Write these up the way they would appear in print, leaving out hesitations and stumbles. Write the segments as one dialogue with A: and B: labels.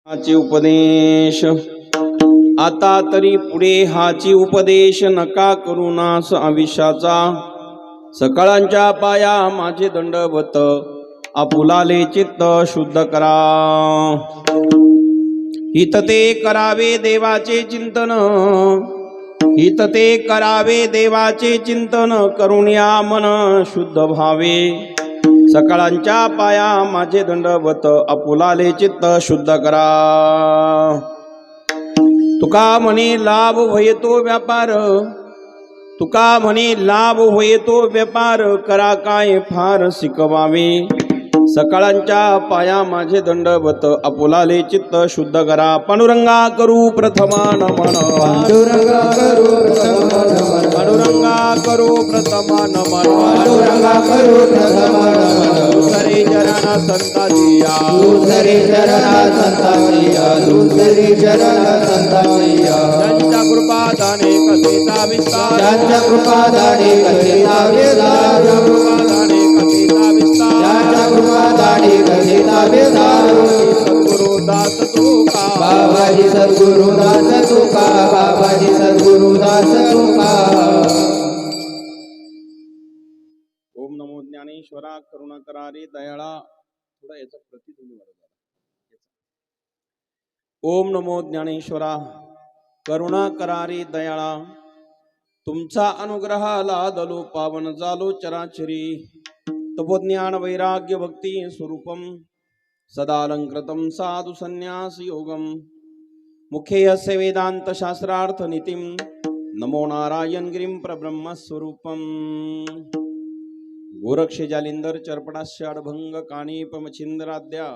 A: हाची उपदेश आता तरी पुढे हाची उपदेश नका करू नास आविष्याचा सकाळांच्या पाया माझे दंडवत आपुलाले चित्त शुद्ध करा हित ते करावे देवाचे चिंतन हित ते करावे देवाचे चिंतन करून या मन शुद्ध व्हावे सकाळांच्या पाया माझे दंडवत आपुलाले चित्त शुद्ध करा तुका म्हणे लाभ होय तो व्यापार तुका म्हणे लाभ होय तो व्यापार करा काय फार शिकवावे सकाळांच्या पाया माझे दंडवत आपुलाले चित्त शुद्ध करा पांडुरंगा करू प्रथमा नमन
B: पांडुरंगा करू प्रथमा नमन
A: पांडुरंगा करू प्रथमा नमन
B: पांडुरंगा करू प्रथमा नमन
A: दुसरे चरण संताजिया
B: दुसरे चरण संताजिया दुसरे चरण संताजिया
A: ज्यांच्या कृपा दाने कथेचा विस्तार
B: ज्यांच्या कृपा दाने कथेचा विस्तार
A: दाने कथेचा विस्तार
B: ज्यांच्या कृपा दाने कथेचा विस्तार
A: सद्गुरु दास तुका
B: बाबाजी सद्गुरु दास तुका बाबाजी सद्गुरु दास तुका
A: ओम नमो ज्ञानेश्वरा करुणाकरा रे दयाळा थोडा याचा प्रतिध्वनी वाढवा ओम नमो ज्ञानेश्वरा करुणाकरा रे दयाळा तुमचा अनुग्रह लादलो पावन झालो चराचरी तपोज्ञान वैराग्य भक्ती स्वरूपम सदालंकृतं साधु संन्यास योगम मुखे अस्य वेदांत शास्त्रार्थ नीतिम नमो नारायण गिरिं प्रब्रह्म स्वरूपम गोरक्ष जालिंदर चर्पणास्य अडभंग काणीपमछिंद्राद्या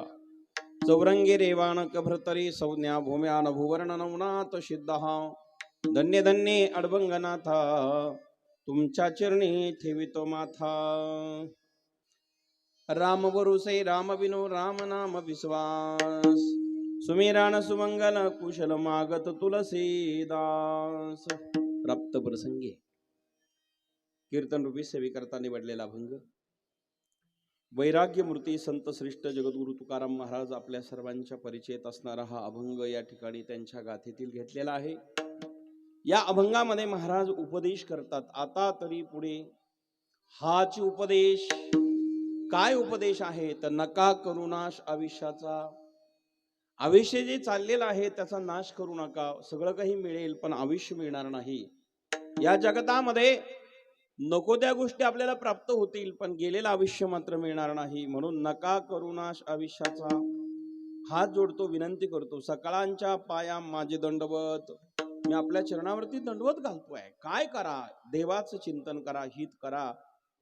A: चौरंगी रेवाणक भ्रतरी संज्ञा भूम्यान भुवर्ण नवनाथ सिद्धा धन्य धन्य अडभंगनाथा तुमच्या चरणी ठेवितो माथा राम वरुसे राम विनो राम नाम विश्वास सुमेरान सुमंगल कुशल मागत तुलसीदास प्राप्त प्रसंगी कीर्तन रूपी सेवेकरता निवडलेला भंग वैराग्य मूर्ती संत श्रेष्ठ जगद्गुरु तुकाराम महाराज आपल्या सर्वांच्या परिचयात असणारा हा अभंग या ठिकाणी त्यांच्या गाथेतील घेतलेला आहे. या अभंगामध्ये महाराज उपदेश करतात. आता तरी पुढे हाच उपदेश काय उपदेश आहे तर नका करू नाश आयुष्याचा. आयुष्य जे चाललेलं आहे त्याचा नाश करू नका. सगळं काही मिळेल पण आयुष्य मिळणार नाही. या जगतामध्ये नको त्या गोष्टी आपल्याला प्राप्त होतील पण गेलेलं आयुष्य मात्र मिळणार नाही. म्हणून नका करू नाश आयुष्याचा. हात जोडतो, विनंती करतो. सकाळांच्या पाया माझे दंडवत. मी आपल्या चरणावरती दंडवत घालतोय. काय करा? देवाचं चिंतन करा, हित करा,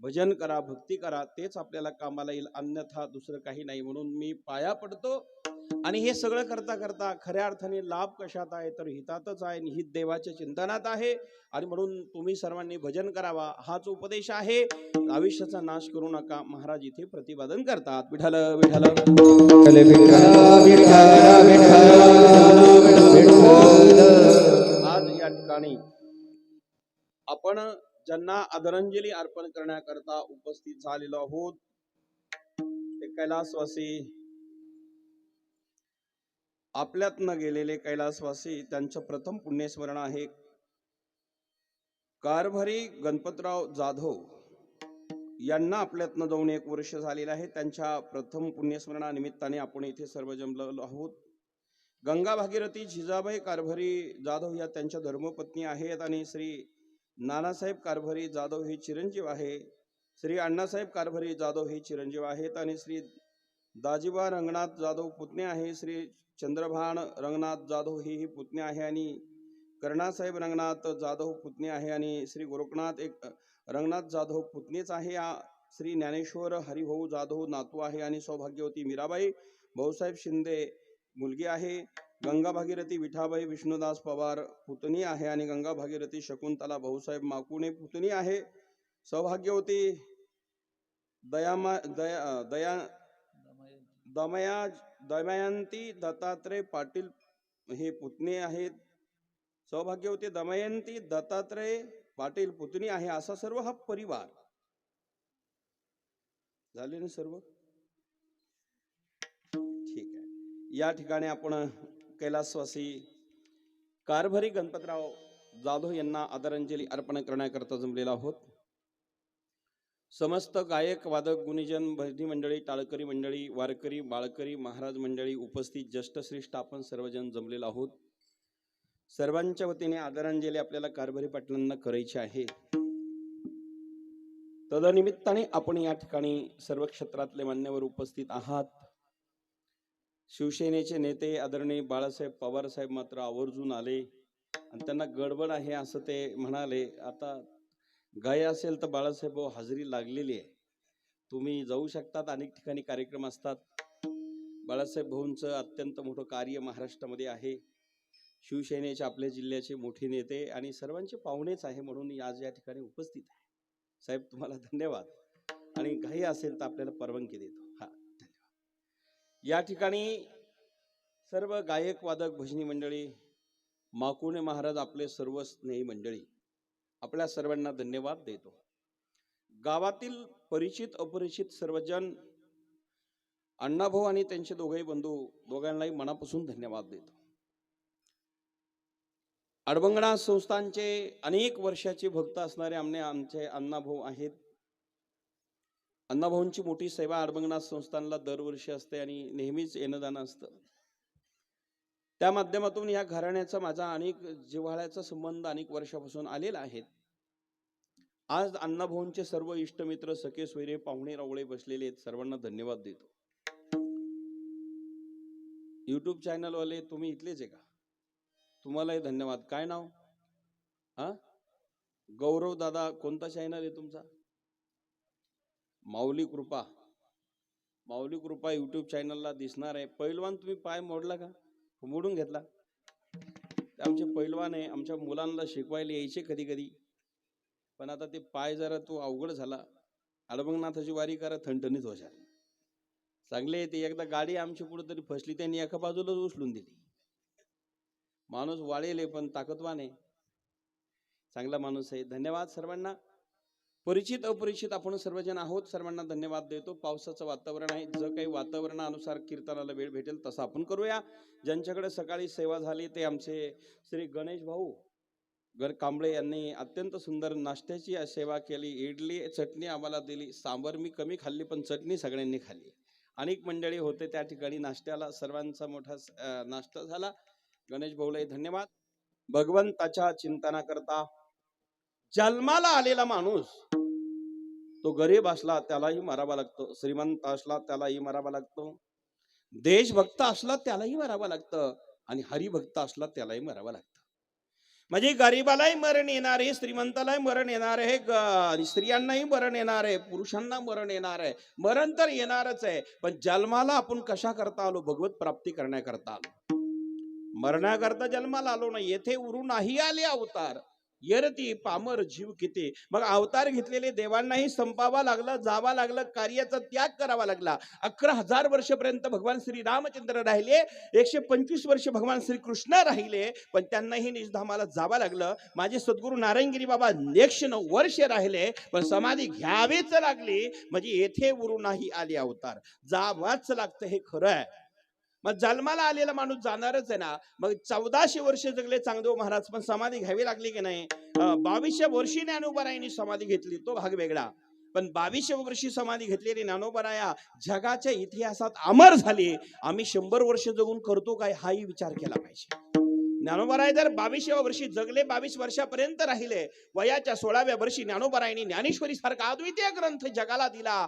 A: भजन करा, भक्ती करा. तेच आपल्याला कामाला येईल, अन्यथा दुसरं काही नाही. म्हणून मी पाया पडतो. आणि हे सगळं करता करता खऱ्या अर्थाने लाभ कशात आहे तर हितातच आहे. हित देवाच्या चिंतनात आहे. आणि म्हणून तुम्ही सर्वांनी भजन करावा हाच उपदेश आहे. आयुष्याचा नाश करू नका महाराज इथे प्रतिपादन करतात. विठ्ठल विठ्ठल आज या ठिकाणी आपण ज्यांना आदरांजली अर्पण करण्याकरता उपस्थित झालेलो आहोत ते कैलासवासी, आपल्यातनं गेलेले कैलासवासी, त्यांचं प्रथम पुण्यस्मरण आहे कारभारी गणपतराव जाधव यांना आपल्यातनं जाऊन 1 वर्ष झालेलं आहे. त्यांच्या प्रथम पुण्यस्मरणानिमित्ताने आपण इथे सर्व जमलेलो आहोत. गंगा भागीरथी जिजाबाई कारभारी जाधव या त्यांच्या धर्मपत्नी आहेत. आणि श्री नानासाहेब कारभारी जाधव हे चिरंजीव आहे. श्री अण्णासाहेब कारभारी जाधव हे चिरंजीव आहेत. आणि श्री दाजीबा रंगनाथ जाधव पुतणे आहे. श्री चंद्रभान रंगनाथ जाधव ही पुतणे आहे. आणि कर्णासाहेब रंगनाथ जाधव पुतणे आहे. आणि श्री गोरखनाथ रंगनाथ जाधव पुतणेच आहे. श्री ज्ञानेश्वर हरिभाऊ जाधव नातू आहे. आणि सौभाग्यवती मीराबाई भाऊसाहेब शिंदे मुलगी आहे. गंगा भागीरथी विठाबाई विष्णुदास पवार पुतणी आहे. आणि गंगा भागीरथी शकुंतला भाऊसाहेब माकुणे पुतणी आहे. सौभाग्यवती दमयंती दत्तात्रय पाटील हे पुतणे आहेत. सौभाग्यवती दमयंती दत्तात्रय पाटील पुतणी आहे. असा सर्व हा परिवार झाले ना सर्व. ठीक आहे. या ठिकाणी आपण कैलासवासी कारभारी गणपतराव जाधव यांना आदरांजली अर्पण करण्याकरता जमलेलो आहोत. समस्त गायक वादक गुणीजन भजनी मंडळी टाळकरी मंडळी वारकरी बाळकरी महाराज मंडळी उपस्थित ज्येष्ठश्रेष्ठ आपण सर्वजण जमलेलो आहोत. सर्वांच्या वतीने आदरांजली आपल्याला कारभारी पाटलांना करायची आहे. तदनिमित्ताने आपण या ठिकाणी सर्व क्षेत्रातले मान्यवर उपस्थित आहात. शिवसेनेचे नेते आदरणीय बाळासाहेब पवार साहेब मात्र आवर्जून आले आणि त्यांना गडबड आहे असं ते म्हणाले. आता गाय असेल तर बाळासाहेब भाऊ हजेरी लागलेली आहे, तुम्ही जाऊ शकतात. अनेक ठिकाणी कार्यक्रम असतात. बाळासाहेब भाऊंचं अत्यंत मोठं कार्य महाराष्ट्रामध्ये आहे. शिवसेनेचे आपल्या जिल्ह्याचे मोठे नेते आणि सर्वांचे पाहुणेच आहे म्हणून आज या ठिकाणी उपस्थित आहे. साहेब तुम्हाला धन्यवाद. आणि घाई असेल तर आपल्याला परवानगी देतो. हा धन्यवाद. या ठिकाणी सर्व गायक वादक भजनी मंडळी माकुणे महाराज आपले सर्व स्नेही मंडळी आपल्या सर्वांना धन्यवाद देतो. गावातील परिचित अपरिचित सर्वजण अण्णाभाऊ आणि त्यांचे दोघेही बंधू दोघांनाही मनापासून धन्यवाद देतो. अडबंगणा संस्थानचे अनेक वर्षाचे भक्त असणारे आमचे अण्णाभाऊ आहेत. अण्णाभाऊंची मोठी सेवा अडबंगणा संस्थानला दरवर्षी असते आणि नेहमीच येणं जाणं असतं. त्या माध्यमातून या घराण्याचा माझा अनेक जिव्हाळ्याचा संबंध अनेक वर्षापासून आलेला आहे. आज अण्णाभाऊंचे सर्व इष्टमित्र सखे सोयरे पाहुणे रावळे बसलेले आहेत. सर्वांना धन्यवाद देतो. युट्यूब चॅनल वाले तुम्ही इथलेच आहे का? तुम्हालाही धन्यवाद. काय नाव? गौरव दादा. कोणता चॅनल आहे तुमचा? माऊली कृपा. माऊली कृपा युट्यूब चॅनलला दिसणार आहे. पैलवान तुम्ही पाय मोडला का? मोडून घेतला? आमचे पैलवान आहे. आमच्या मुलांना शिकवायला यायचे कधी कधी, पण आता ते पाय जरा तो अवघड झाला. अडबंगनाथाची वारी करा, थणथणीत होशाल. चांगले ते एकदा गाडी आमची कुठं तरी फसली, त्यांनी एका बाजूलाच उचलून दिली. माणूस वाळेल पण ताकदवान आहे, चांगला माणूस आहे. धन्यवाद सर्वांना. परिचित अपरिचित आपण सर्वजण आहोत. सर्वांना धन्यवाद देतो. पावसाचं वातावरण आहे. जर काही वातावरणानुसार कीर्तनाला वेळ भेटेल तसं आपण करूया. ज्यांच्याकडे सकाळी सेवा झाली ते आमचे श्री गणेश भाऊ कांबळे यांनी अत्यंत सुंदर नाश्त्याची सेवा केली. इडली चटणी आम्हाला दिली. सांबर मी कमी खाल्ली पण चटणी सगळ्यांनी खाल्ली. अनेक मंडळी होते त्या ठिकाणी नाश्त्याला. सर्वांचा मोठा नाश्ता झाला. गणेश भाऊलाही धन्यवाद. भगवंताच्या चिंतनाकरता जन्माला आलेला माणूस तो गरीब असला त्यालाही मारावा लागतो, श्रीमंत असला त्यालाही मारावा लागतो, देशभक्त असला त्यालाही मारावा लागतं आणि हरिभक्त असला त्यालाही मारावा लागतं. म्हणजे गरीबालाही मरण येणार आहे, श्रीमंतालाही मरण येणार आहे, स्त्रियांनाही मरण येणार आहे, पुरुषांना मरण येणार आहे. मरण तर येणारच आहे, पण जन्माला आपण कशा करता आलो? भगवत प्राप्ती करण्याकरता आलो. मरण्याकरता जन्माला आलो नाही. येथे उरू नाही आले अवतार, येरती पामर जीव किती. मग अवतार घेतलेले देवांनाही संपावा लागला, जावा लागलं, कार्याचा त्याग करावा लागला. 11,000 वर्षपर्यंत भगवान श्री रामचंद्र राहिले, 125 वर्ष भगवान श्री कृष्ण राहिले, पण त्यांनाही निजधामाला जावं लागलं. माझे सद्गुरू नारायणगिरी बाबा 109 वर्ष राहिले, पण समाधी घ्यावीच लागली. म्हणजे येथे उरू नाही आले अवतार, जावाच लागतं. हे खरं आहे. मग जन्माला आलेला माणूस जाणारच आहे ना. मग 1400 वर्ष जगले चांगदेव महाराज, पण समाधी घ्यावी लागली की नाही? 22व्या वर्षी ज्ञानोबारायांनी समाधी घेतली, तो भाग वेगळा. पण 22व्या वर्षी समाधी घेतलेली ज्ञानोबाराया जगाच्या इतिहासात अमर झाली. आम्ही 100 वर्ष जगून करतो काय, हाही विचार केला पाहिजे. ज्ञानोबाराय जर 22व्या वर्षी जगले, 22 वर्षापर्यंत राहिले, वयाच्या 16व्या वर्षी ज्ञानोबारायांनी ज्ञानेश्वरी सारखा अद्वितीय ग्रंथ जगाला दिला.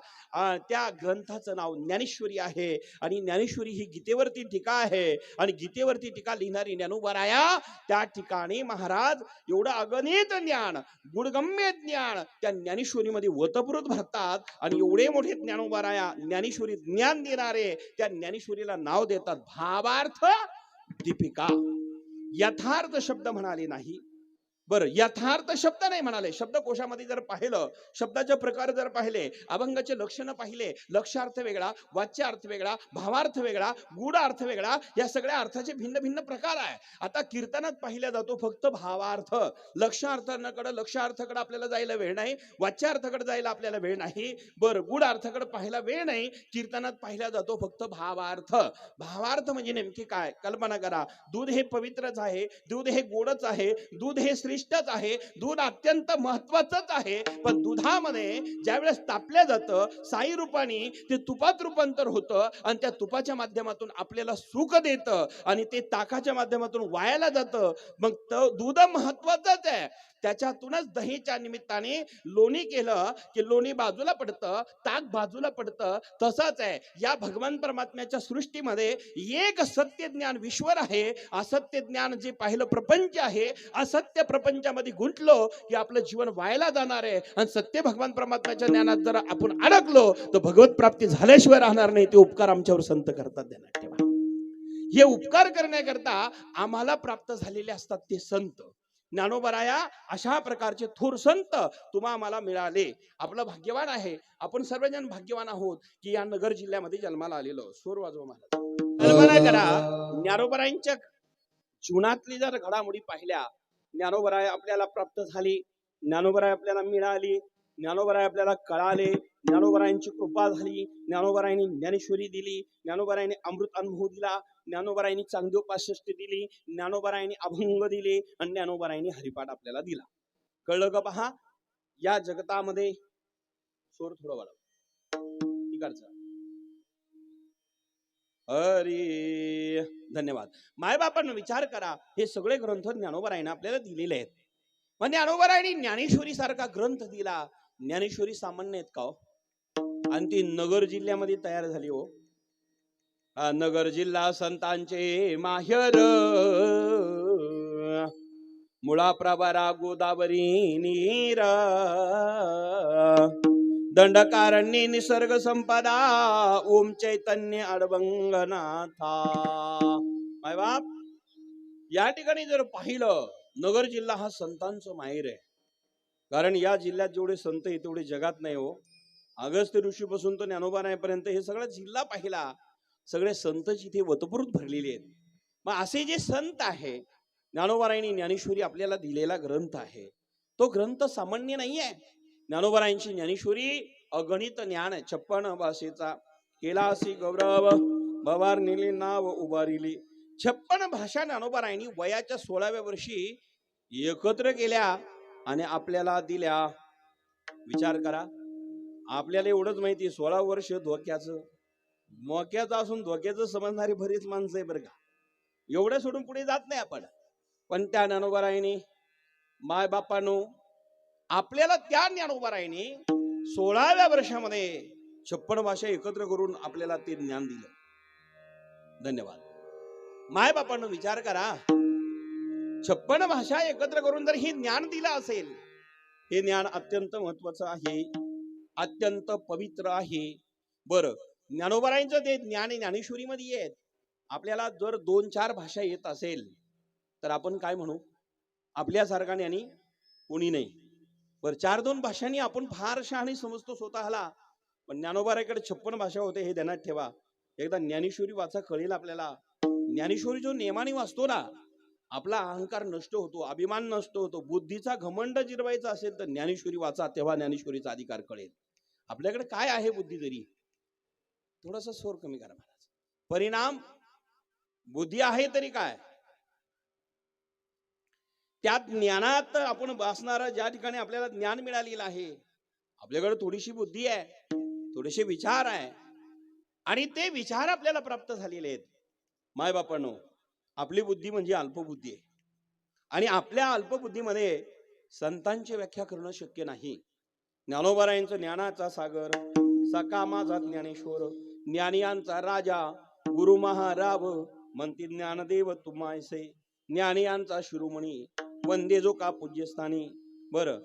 A: त्या ग्रंथाचं नाव ज्ञानेश्वरी आहे. आणि ज्ञानेश्वरी ही गीतेवरती टीका आहे. आणि गीतेवरती टीका लिहिणारी ज्ञानोबाराया, त्या ठिकाणी महाराज एवढं अगणित ज्ञान, गुणगम्य ज्ञान त्या ज्ञानेश्वरीमध्ये वतप्रोत भरतात. आणि एवढे मोठे ज्ञानोबाराया ज्ञानेश्वरी ज्ञान देणारे, त्या ज्ञानेश्वरीला नाव देतात भावार्थ दीपिका. यथार्थ शब्द म्हणाले नाही. बरं, यथार्थ शब्द नाही म्हणाले. शब्दकोशामध्ये जर पाहिलं, शब्दाचे प्रकार जर पाहिले, अभंगाचे लक्षण पाहिले, लक्ष्यार्थ वेगळा, वाच्यार्थ वेगळा, भावार्थ वेगळा, गूढ अर्थ वेगळा, या सगळ्या अर्थाचे भिन्न भिन्न प्रकार आहे. आता कीर्तनात पाहिला जातो फक्त भावार्थ. लक्ष्यार्थाकडे आपल्याला जायला वेळ नाही, वाच्यार्थाकडे जायला आपल्याला वेळ नाही. बरं, गूढ अर्थाकडे पाहायला वेळ नाही. कीर्तनात पाहिला जातो फक्त भावार्थ. भावार्थ म्हणजे नेमकी काय? कल्पना करा. दूध हे पवित्रच आहे, दूध हे गोडच आहे, दूध हे श्रेष्ठच आहे, दूध अत्यंत महत्वाचंच आहे. पण दुधामध्ये ज्यावेळेस तापल्या जातं, साई रूपाने ते तुपात रूपांतर होतं आणि त्या तुपाच्या माध्यमातून आपल्याला सुख देतं आणि ते ताकाच्या माध्यमातून वायाला जातं. मग दूध महत्वाचंच आहे. त्याच्यातूनच दहीच्या निमित्ताने लोणी केलं की लोणी बाजूला पडतं, ताक बाजूला पडतं. तसंच आहे या भगवान परमात्म्याच्या सृष्टीमध्ये एक सत्य ज्ञान विश्वर आहे. असत्य ज्ञान जे पाहिलं प्रपंच आहे, असत्य प्रपंचामध्ये गुंतलो की आपलं जीवन वायाला जाणार आहे. आणि सत्य भगवान परमात्म्याच्या ज्ञानात जर आपण अडकलो तर भगवत प्राप्ती झाल्याशिवाय राहणार नाही. ते उपकार आमच्यावर संत करतात, ध्यानात ठेवा. हे उपकार करण्याकरता आम्हाला प्राप्त झालेले असतात ते संत. ज्ञानोबराया अशा प्रकारचे थोर संत तुम्हा आम्हाला मिळाले. आपलं भाग्यवान आहे, आपण सर्वजण भाग्यवान आहोत की या नगर जिल्ह्यामध्ये जन्माला आलेलो. सूर वाजवा महाराज. कल्पना करा, ज्ञानोबरायांच्या जीवनातली जर घडामोडी पाहिल्या, ज्ञानोबराय आपल्याला प्राप्त झाली, ज्ञानोबराय आपल्याला मिळाली, ज्ञानोबराय आपल्याला कळाले, ज्ञानोबरायांची कृपा झाली, ज्ञानोबरायांनी ज्ञानेश्वरी दिली, ज्ञानोबरायांनी अमृत अनुभव दिला, ज्ञानोबरायांनी चांगदेव 65 दिली, ज्ञानोबरायांनी अभंग दिले आणि ज्ञानोबरायांनी हरिपाठ आपल्याला दिला. कळलं का? पहा, या जगतामध्ये सोर थोडं वाढव तिकडचं. अरे धन्यवाद. मायबापांना विचार करा, हे सगळे ग्रंथ ज्ञानोबरायांनी आपल्याला दिलेले आहेत. पण ज्ञानोबरायांनी ज्ञानेश्वरी सारखा ग्रंथ दिला. ज्ञानेश्वरी सामान्य आहेत का हो? आणि ती नगर जिल्ह्यामध्ये तयार झाली हो. नगर जिल्हा संतांचे माहेर, मुळा प्रभारा गोदावरी नीर, दंडकारण्य निसर्ग संपदा, ओम चैतन्य अडबंगनाथा. माय बाप, या ठिकाणी जर पाहिलं, नगर जिल्हा हा संतांचं माहेर आहे. कारण या जिल्ह्यात जेवढे संत आहे तेवढे जगात नाही हो. अगस्त्य ऋषीपासून तर ज्ञानोबारायांपर्यंत हे सगळा जिल्हा पाहिला, सगळे संत जिथे वतपूर्त भरलेले आहेत. मग असे जे संत आहे, ज्ञानोबारायांनी ज्ञानेश्वरी आपल्याला दिलेला ग्रंथ आहे, तो ग्रंथ सामान्य नाही आहे. ज्ञानोबारायांची ज्ञानेश्वरी अगणित ज्ञान आहे. 56 भाषेचा केला असी गौरव, भवारनीली नाव उभारिली. 56 भाषा ज्ञानोबारायांनी वयाच्या 16व्या वर्षी एकत्र केल्या आणि आपल्याला दिल्या. विचार करा, आपल्याला एवढंच माहिती, 16 वर्ष धोक्याचं मोक्याचं असून धोक्याचं समजणारी बरीच माणसं आहे बरं का. एवढं सोडून पुढे जात नाही आपण. पण त्या ज्ञानोबारायांनी, माय बापानो, आपल्याला त्या ज्ञानोबारायांनी 16व्या वर्षामध्ये 56 भाषा एकत्र करून आपल्याला ते ज्ञान दिलं. धन्यवाद. माय बापांनो विचार करा, 56 भाषा एकत्र करून जर हे ज्ञान दिलं असेल, हे ज्ञान अत्यंत महत्वाचं आहे, अत्यंत पवित्र आहे. बरं, ज्ञानोबारायांचं ते ज्ञान ज्ञानेश्वरीमध्ये येत. आपल्याला जर 2-4 भाषा येत असेल तर आपण काय म्हणू? आपल्यासारखा ज्ञानी कोणी नाही. बरं, 4-2 भाषांनी आपण फार शहाणी समजतो स्वतःला. पण ज्ञानोबाराकडे 56 भाषा होते, हे ध्यानात ठेवा. एकदा ज्ञानेश्वरी वाचा, कळेल आपल्याला. ज्ञानेश्वरी जो नेमाने वाचतो ना, आपला अहंकार नष्ट होतो, अभिमान नष्ट होतो. बुद्धीचा घमंड जिरवायचा असेल तर ज्ञानेश्वरी वाचा, तेव्हा ज्ञानेश्वरीचा अधिकार कळेल. आपल्याकडे काय आहे बुद्धी तरी? थोडासा स्वर कमी करा महाराज. परिणाम बुद्धी आहे तरी काय? त्या ज्ञानात आपण बसणार, ज्या ठिकाणी आपल्याला ज्ञान मिळालेलं आहे, आपल्याकडे थोडीशी बुद्धी आहे, थोडेसे विचार आहे आणि ते विचार आपल्याला प्राप्त झालेले आहेत. माय बापांनो, आपली बुद्धी म्हणजे अल्पबुद्धी आहे आणि आपल्या अल्पबुद्धीमध्ये संतांची व्याख्या करणं शक्य नाही. ज्ञानोबारायांचं ज्ञानाचा सागर, सका माझा ज्ञानेश्वर, ज्ञानियांचा राजा, गुरु महाराव, म्हणती ज्ञानदेव तुम्हायसे, ज्ञानियांचा शिरोमणी, वंदे जो का पूज्यस्थानी. बरं,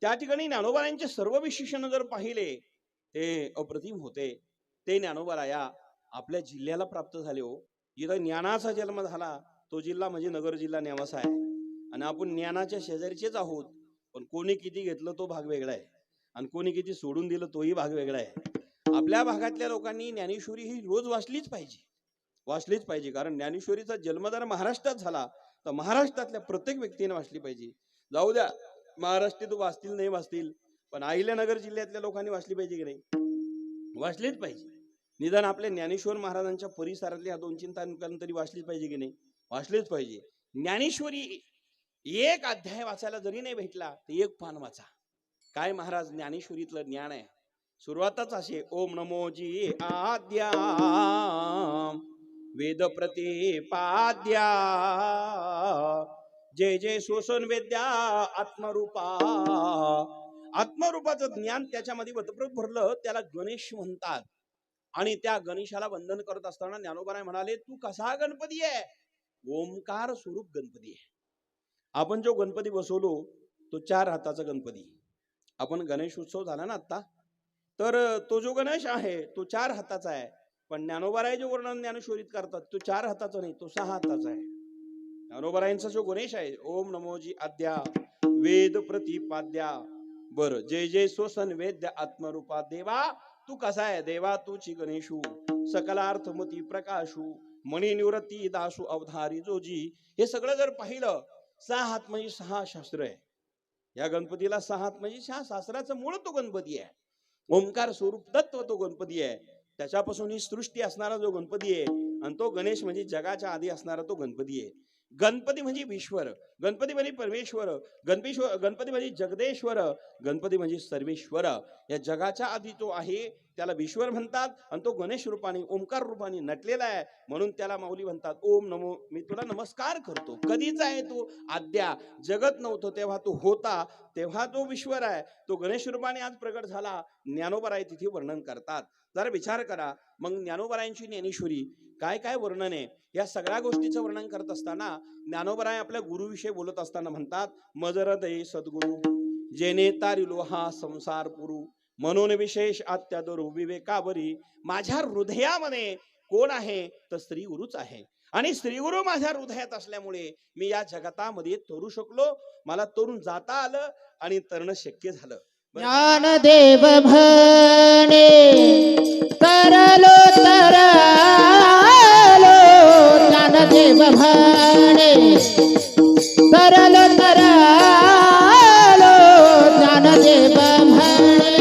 A: त्या ठिकाणी ज्ञानोबारायांचे सर्व विशेषण जर पाहिले ते अप्रतिम होते. ते ज्ञानोबाराया आपल्या जिल्ह्याला प्राप्त झाले हो. इथं ज्ञानाचा जन्म झाला, तो जिल्हा म्हणजे नगर जिल्हा नेवासा आहे. आणि आपण ज्ञानाच्या शेजारीचेच आहोत, पण कोणी किती घेतलं तो भाग वेगळा आहे आणि कोणी किती सोडून दिलं तोही भाग वेगळा आहे. आपल्या भागातल्या लोकांनी ज्ञानेश्वरी ही रोज वाचलीच पाहिजे, कारण ज्ञानेश्वरीचा जन्म जर महाराष्ट्रात झाला तर महाराष्ट्रातल्या प्रत्येक व्यक्तीने वाचली पाहिजे. जाऊ द्या महाराष्ट्रात वाचतील नाही वाचतील, पण अहिल्यानगर जिल्ह्यातल्या लोकांनी वाचली पाहिजे की नाही? वाचलीच पाहिजे. निदान आपल्या ज्ञानेश्वर महाराजांच्या परिसरातल्या 2-3 तालुक्यात तरी वाचलीच पाहिजे की नाही? वाचलीच पाहिजे. ज्ञानेश्वरी एक अध्याय वाचायला जरी नाही भेटला तर एक पान वाचा. काय महाराज ज्ञानेश्वरीतलं ज्ञान आहे. सुरुवातच असे, ओम नमो जी आद्या वेद प्रतिपाद्या जय जय सोसन वेद्या आत्मरूपा. आत्मरूपाचं ज्ञान त्याच्यामध्ये वतप्रत भरलं, त्याला गणेश म्हणतात. आणि त्या गणेशाला वंदन करत असताना ज्ञानोबा म्हणाले, तू कसा गणपती आहे? ओंकार स्वरूप गणपती आहे. आपण जो गणपती बसवलो तो 4 हाताचा गणपती. आपण गणेश उत्सव झाला ना आता, तर तो जो गणेश आहे तो 4 हाताचा आहे. पण ज्ञानोबाराय जो वर्णन ज्ञानेश्वरीत करतात तो 4 हाताचा नाही, तो 6 हाताचा आहे. ज्ञानोबारायांचा जो गणेश आहे, ओम नमोजी आद्या वेद प्रतिपाद्या. बर, जय जय सोसन वेद्य आत्मरूपा. देवा तू कसा आहे? देवा तूची गणेशू सकलार्थमती प्रकाशू मणी निवृत्ती दासू अवधारी जोजी. हे सगळं जर पाहिलं, 6 हात म्हणजे 6 शास्त्र आहे. या गणपतीला 6 हात म्हणजे 6 शास्त्राचं मूळ तो गणपती आहे. ओंकार स्वरूप तत्व तो गणपती आहे. त्याच्यापासून ही सृष्टी असणारा जो गणपती आहे, आणि तो गणेश म्हणजे जगाच्या आधी असणारा तो गणपती आहे. गणपती म्हणजे ईश्वर, गणपती म्हणजे परमेश्वर, गणपती म्हणजे जगदेश्वर, गणपती म्हणजे सर्वेश्वर. या जगाच्या आधी तो आहे त्याला ईश्वर म्हणतात, आणि तो गणेश रूपाने ओंकार रूपाने नटलेला आहे. म्हणून त्याला माऊली म्हणतात, ओम नमो, मी तुला नमस्कार करतो. कधीच आहे तो? आद्या. जगत नव्हतं तेव्हा तो होता, तेव्हा तो ईश्वर आहे. तो गणेश रूपाने आज प्रगट झाला. ज्ञानोबराय तिथे वर्णन करतात. जरा विचार करा, मग ज्ञानोबरायांची ज्ञानेश्वरी काय काय वर्णन आहे. या सगळ्या गोष्टीचं वर्णन करत असताना ज्ञानोबराय आपल्या गुरुविषयी बोलत असताना म्हणतात, मजर दये सद्गुरु जेने तारिलो हा संसार पुरू म्हणून विशेष आत्यादर विवेकावरी. माझ्या हृदयामध्ये कोण आहे? तर श्री गुरुच आहे. आणि श्री गुरु माझ्या हृदयात असल्यामुळे मी या जगतामध्ये तरू शकलो, मला तरुण जाता आलं आणि तरणं शक्य झालं.
B: ज्ञानदेव म्हणे तरलो ज्ञानदेव म्हणे तरलो ज्ञानदेव म्हणे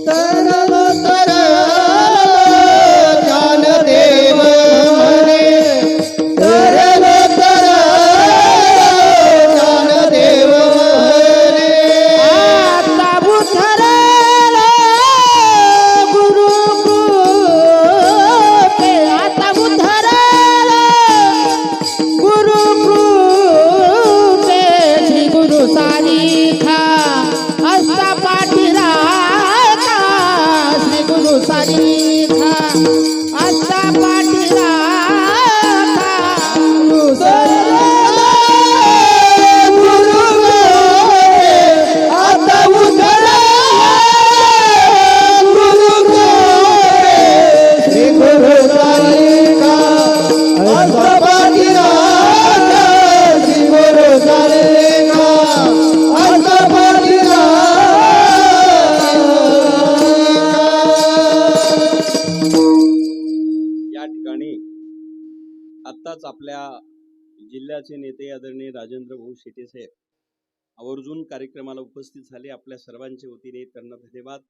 B: तरलो ज्ञानदेव म्हणे तरलो ज्ञानदेव म्हणे. आता बुद्धरलो गुरु कृपे, आता बुद्धरलो गुरु कृपे. श्री गुरु सानिखा असता पाठीराखा, श्री गुरु सानिखा असता पाठीराखा. गुरु आता उधळा गुरु श्री गुरु सानिखा असता पाठीराखा, श्री गुरु सानिखा असता पाठीराखा.
A: या ठिकाणी आत्ताच आपल्या जिल्ह्याचे नेते आदरणीय राजेंद्र भाऊ शेटे साहेब आवर्जून कार्यक्रमाला उपस्थित झाले. आपल्या सर्वांच्या वतीने त्यांना धन्यवाद.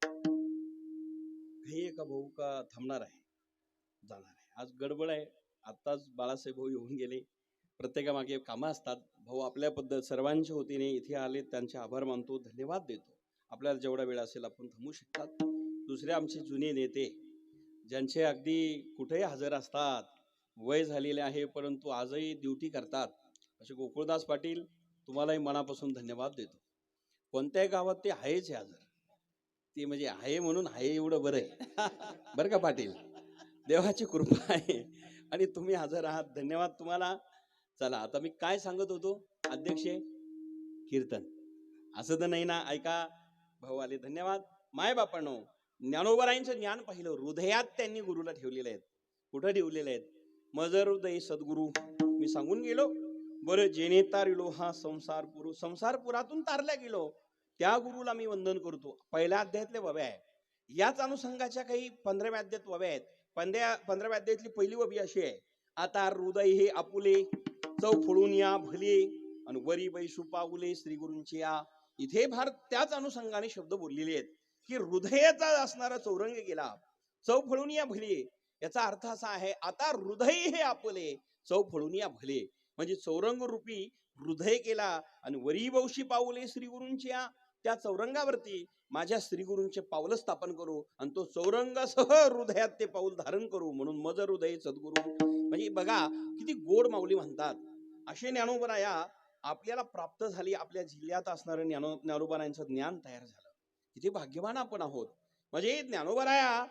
A: हे का भाऊ का थांबणार आहे? जाणार आहे. आज गडबड आहे. आत्ताच बाळासाहेब भाऊ येऊन गेले. प्रत्येकामागे कामं असतात. भाऊ आपल्या पद्धत सर्वांच्या वतीने इथे आले, त्यांचे आभार मानतो, धन्यवाद देतो. आपल्याला जेवढा वेळ असेल आपण थांबू शकतात. दुसरे आमचे जुने नेते ज्यांचे अगदी कुठेही हजर असतात, वय झालेले आहे परंतु आजही ड्युटी करतात, असे गोकुळदास पाटील, तुम्हालाही मनापासून धन्यवाद देतो. कोणत्याही गावात ते आहेच हजर. ते म्हणजे आहे म्हणून आहे एवढं बरं आहे बरं का पाटील, देवाची कृपा आहे आणि तुम्ही हजर आहात. धन्यवाद तुम्हाला. चला आता मी काय सांगत होतो अध्यक्ष? कीर्तन असं तर नाही ना? ऐका, भाऊ आले, धन्यवाद. माय बापांनो, ज्ञानोबरायांचं ज्ञान पाहिलं, हृदयात त्यांनी गुरुला ठेवलेले आहेत. कुठं ठेवलेले आहेत? मजर हृदय सद्गुरु. मी सांगून गेलो, बरं, जेने तारिलो हा संसार पुरू, संसार पुरातून तारल्या गेलो त्या गुरुला मी वंदन करतो. पहिल्या अध्यायातले वव्या आहे. याच अनुषंगाच्या काही 15व्या अध्यायात वव्या आहेत. 15व्या अध्यायातली पहिली वबी अशी आहे, आता हृदय हे आपुले चौ फोडून या भले आणि वरी बैसू पाऊले श्री गुरूंची या. इथे फार त्याच अनुषंगाने शब्द बोललेले आहेत की हृदयाचा असणारा चौरंग गेला, चौ फोडून या भले. याचा अर्थ असा आहे, आता हृदय हे आपले चौ फोडून या भले. म्हणजे चौरंग रूपी हृदय केला आणि वरी बौशी पाऊले श्री गुरूंच्या, त्या चौरंगावरती माझ्या श्री गुरूंचे पाऊल स्थापन करू आणि तो चौरंगासह हृदयात ते पाऊल धारण करू, म्हणून मज हृदय सद्गुरू. म्हणजे बघा किती गोड माऊली म्हणतात. असे ज्ञानोबराया आपल्याला प्राप्त झाली. आपल्या जिल्ह्यात असणारं ज्ञानोबरायांचं ज्ञान तयार झालं. किती भाग्यवान आपण आहोत. म्हणजे ज्ञानोबराया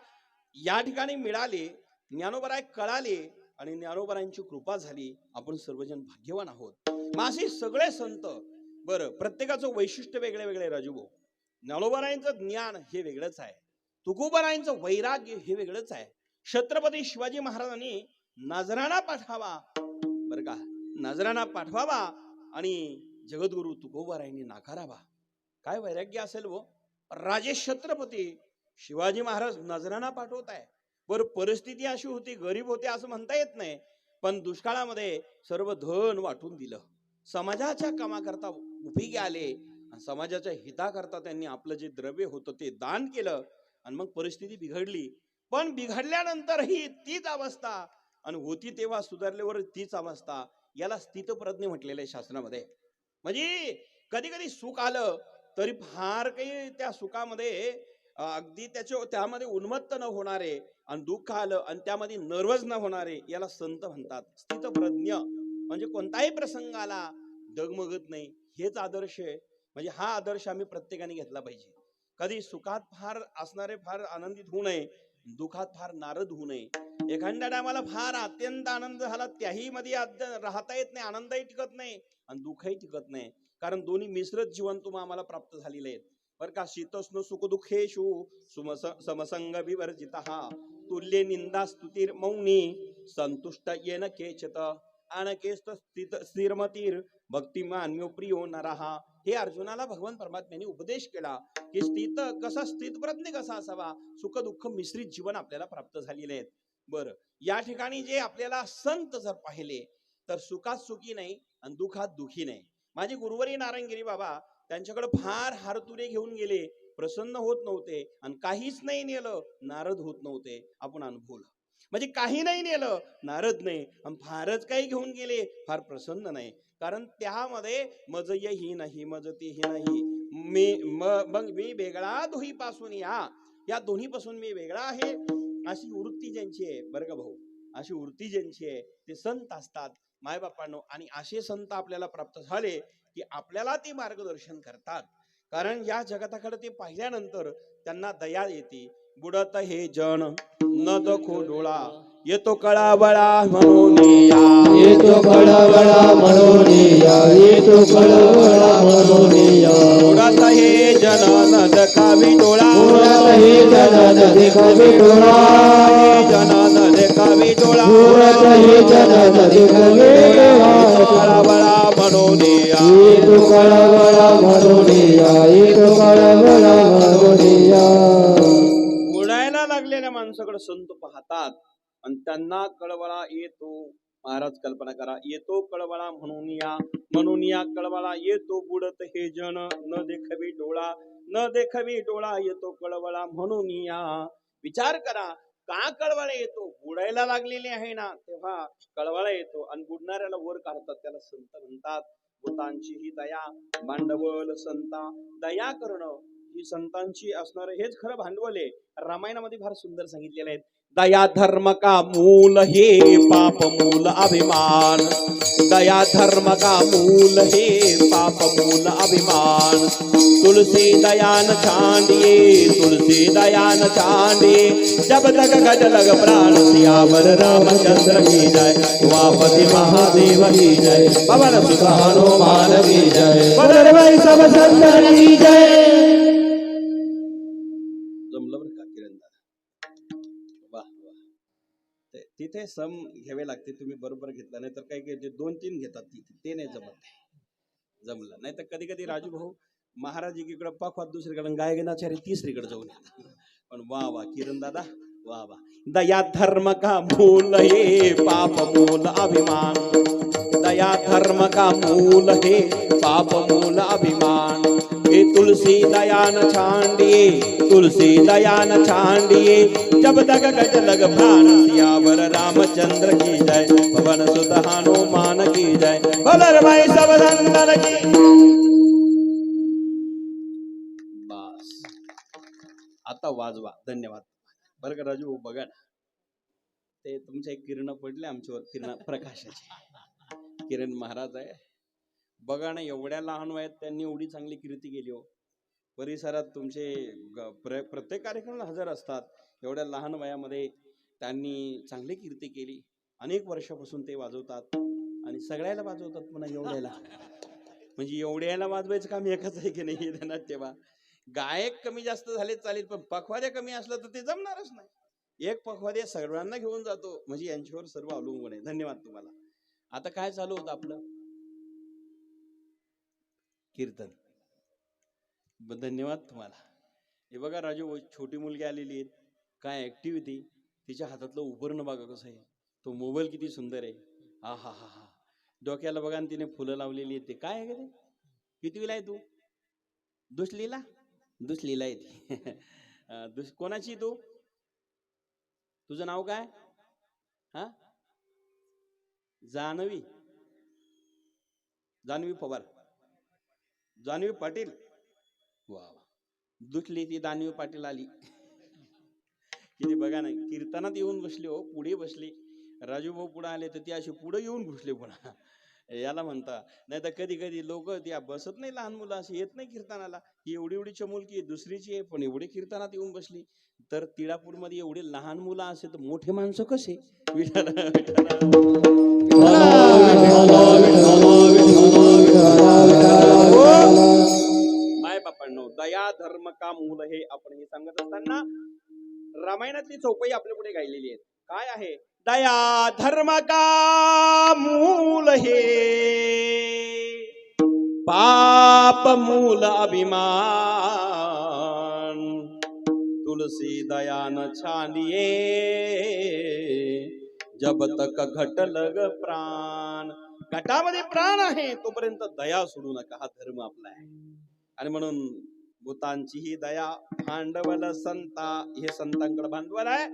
A: या ठिकाणी मिळाले, ज्ञानोबराय कळाले आणि ज्ञानोबरायांची कृपा झाली. आपण सर्वजण भाग्यवान आहोत. मासे सगळे संत, बरं, प्रत्येकाचं वैशिष्ट्य वेगळे वेगळे. राजूभाऊ, ज्ञानोबरायांचं ज्ञान हे वेगळंच आहे, तुकोबरायांचं वैराग्य हे वेगळंच आहे. छत्रपती शिवाजी महाराजांनी नजराणा पाठवावा, बरं का, नजराणा पाठवावा आणि जगद्गुरु तुकोबरायांनी नाकारावा. काय वैराग्य असेल वो. राजे छत्रपती शिवाजी महाराज नजराणा पाठवत आहे. बरं, परिस्थिती अशी होती, गरीब होते असं म्हणता येत नाही, पण दुष्काळामध्ये सर्व धन वाटून दिलं. समाजाच्या कामाकरता उपयोगी आले, समाजाच्या हिताकरता त्यांनी आपलं जे द्रव्य होतं ते दान केलं आणि मग परिस्थिती बिघडली. पण बिघडल्यानंतरही तीच अवस्था आणि होती तेव्हा सुधारल्यावर तीच अवस्था. याला स्थितप्रज्ञ म्हटलेलं आहे शास्त्रामध्ये. म्हणजे कधी कधी सुख आलं तरी फार काही त्या सुखामध्ये अगदी त्यामध्ये उन्मत्त न होणारे, आणि दुःख आलं आणि त्यामध्ये नर्वस न होणारे, याला संत म्हणतात. स्थितप्रज्ञ म्हणजे कोणताही प्रसंग आला डगमगत नाही. हेच आदर्श आहे. म्हणजे हा आदर्श आम्ही प्रत्येकाने घेतला पाहिजे. कधी सुखात फार असणारे फार आनंदित होऊ नये, दुःखात फार नारद होऊ नये. एखाद्या टायमाला फार अत्यंत आनंद झाला त्याही मध्ये राहता येत नाही, आनंदही टिकत नाही आणि दुःखही टिकत नाही. कारण दोन्ही मिश्रित जीवन आम्हाला प्राप्त झालेले आहेत. बर का. शीतोष्ण सुख दुःखेषु समसंग विवर्जितः तुल्य निंदा स्तुतीर मौनी संतुष्ट येन केचत अनकेस्त स्थिरमतीर भक्तिमान प्रियो नरहा. हे अर्जुनाला भगवान परमात्म्याने उपदेश केला की स्थितप्रज्ञ कसा असावा. सुख दुःख मिश्रित जीवन आपल्याला प्राप्त झालेले आहेत. बरं, या ठिकाणी जे आपल्याला संत जर पाहिले तर सुखात सुखी नाही आणि दुःखात दुखी नाही. माझे गुरुवरी नारायणगिरी बाबा, त्यांच्याकडे फार हारतुरे घेऊन गेले, प्रसन्न होत नव्हते आणि काहीच नाही नेलं, नारद होत नव्हते. आपण अनुभवलं. म्हणजे काही नाही नेलं, नारद नाही, आणि फारच काही घेऊन गेले, फार प्रसन्न नाही. कारण त्यामध्ये मज ही नाही, मज तेही नाही, मी वेगळा दोही पासून या दोन्ही पासून मी वेगळा आहे, अशी वृत्ती ज्यांची आहे, बरं का भाऊ, अशी वृत्ती ज्यांची आहे ते संत असतात मायबापांनो. आणि असे संत आपल्याला प्राप्त झाले की आपल्याला ते मार्गदर्शन करतात. कारण या जगताकडे ते पाहिल्यानंतर त्यांना दया येते. बुडत हे जन न दखो डोळा, येतो कळावळा म्हणून या,
B: येतो कळवळा म्हणून या, येतो कळवळा म्हणून या.
A: बुडत हे जन न दखावी डोळा,
B: बुडत हे जन न देखावे डोळा,
A: जन न देखावी डोळा,
B: बुडत हे जन न देखावे डोळा.
A: कळावळा म्हणून या,
B: येतो कळवळा म्हणून या, येतो कळवळा म्हणून या.
A: बुडायला लागलेल्या माणसाकडे संत पाहतात आणि त्यांना कळवळा येतो. महाराज कल्पना करा, येतो कळवळा म्हणून या कळवळा येतो. बुडत हे जन न देखवी डोळा, न देखवी डोळा, येतो कळवळा म्हणून या. विचार करा, का कळवळा येतो? बुडायला लागलेले आहे ना, तेव्हा कळवळा येतो आणि बुडणाऱ्याला वर काढतात, त्याला संत म्हणतात. भूतांची ही दया भांडवल संता, दया करणं ही संतांची असणार हेच खरं भांडवल आहे. रामायणामध्ये फार सुंदर सांगितलेलं आहे, दया धर्म का मूल हे पाप मूल अभिमान, दया धर्म का मूल हे पाप मूल अभिमान. तुलसी दयान छांडिए, तुलसी दयान छांडिए, जब तक गज लग प्राण सियावर रामचंद्र की जय, उमापति महादेव की जय, पवन सुत हनुमान की जय,
B: बलराम सब संतन की जय.
A: जमलं बरं का किरण दादा. तिथे सम घ्यावे लागते. तुम्ही बरोबर घेतला, नाही तर काही काही 2-3 घेतात तिथे, ते नाही जमलं. नाही तर कधी कधी राजू भाऊ महाराज एकीकडे पाखवात दुसरीकडे गायगनाचार्य तिसरीकडे जाऊन येतात. पण वा वा किरण दादा, वा वा. दया धर्म का मूल है पाप मूल अभिमान, दया धर्म का मूल है पाप मूल अभिमान. हे तुलसी दयान छांडिए, तुलसी दयान छांडिए, जब तक गज लग प्राण सियावर रामचंद्र की जय, पवन सुत हनुमान की जय, भलर भाई सब नंदन की. बस आता वाजवा. धन्यवाद. बरं का राजू, बघा ना, ते तुमच्या एक किरण पडले आमच्यावर, किरण प्रकाशाचे. किरण महाराज आहे, बघा ना, एवढ्या लहान वयात त्यांनी एवढी चांगली कीर्ती केली हो. परिसरात तुमचे प्रत्येक कार्यक्रमाला हजर असतात. एवढ्या लहान वयामध्ये त्यांनी चांगली कीर्ती केली. अनेक वर्षापासून ते वाजवतात आणि सगळ्याला वाजवतात पुन्हा एवढ्याला. म्हणजे एवढ्याला वाजवायचं काम एकच आहे की नाही त्यांना. तेव्हा गायक कमी जास्त झाले चालेल, पण पखवाद्या कमी असलं तर ते जमणारच नाही. एक पखवाद्या सर्वांना घेऊन जातो, म्हणजे यांच्यावर सर्व अवलंबून आहे. धन्यवाद तुम्हाला. आता काय चालू होतं आपलं कीर्तन. धन्यवाद तुम्हाला. हे बघा राजू, छोटी मुलगी आलेली आहे, काय ऍक्टिव्हिटी. तिच्या हातातलं उपरणं बघा कसं आहे, तो मोबाईल किती सुंदर आहे. हा हा हा हा. डोक्याला बघा, आणि तिने फुलं लावलेली आहेत. ते काय आहे का ते? कितवीला आहे तू? दुसरीला? दुसरीला आहे ती. कोणाची तू? तुझं नाव काय? हा, जान्हवी. जान्हवी पवार, जान्हवी पाटील. वा वा. दुसली ती दानवी पाटील आली. किती बघा ना, कीर्तनात येऊन बसली हो, पुढे बसली. राजू भाऊ पुढे आले तर ती अशी पुढे येऊन घुसले पुन्हा. याला म्हणता. नाही तर कधी कधी लोक त्या बसत नाही, लहान मुलं अशी येत नाही कीर्तनाला. ही एवढी एवढी चमुलकी दुसरीची आहे, पण एवढी कीर्तनात येऊन बसली. तर तिळापूर मध्ये एवढे लहान मुलं असे तर मोठे माणसं कसे? माय बापांनो, दया धर्म का मूल हे आपण हे सांगत असताना रामायणातली चौपाई आपल्या पुढे गायलेली आहे. काय आहे? दया धर्म का मूल हे पाप मूल अभिमान, तुलसी दयान छानिये जब तक घट लग प्राण. घटामध्ये प्राण आहे तोपर्यंत दया सोडू नका. हा धर्म आपला आहे. आणि म्हणून भूतांची ही दया भांडवल संता, हे संतांकडे भांडवल आहे.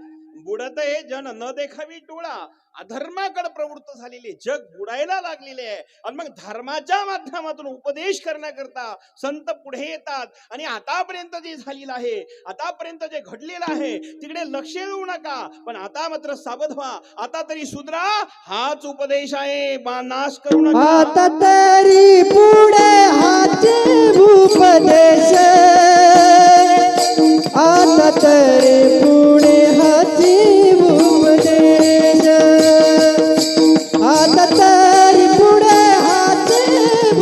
A: बुडत हे जन न देखावी डोळा. अधर्माकडे प्रवृत्त झालेले जग बुडायला लागलेले आहे. आणि मग धर्माच्या माध्यमातून उपदेश करण्याकरता संत पुढे येतात. आणि आतापर्यंत जे झालेलं आहे, आतापर्यंत जे घडलेलं आहे, तिकडे लक्ष देऊ नका. पण आता मात्र सावध व्हा. आता तरी सुधरा. हाच उपदेश आहे, नाश करू नका.
B: आता तरी पुढे हाच उपदेश, आता तरी पुढे हाच उपदेश, आता तरी पुढे हाच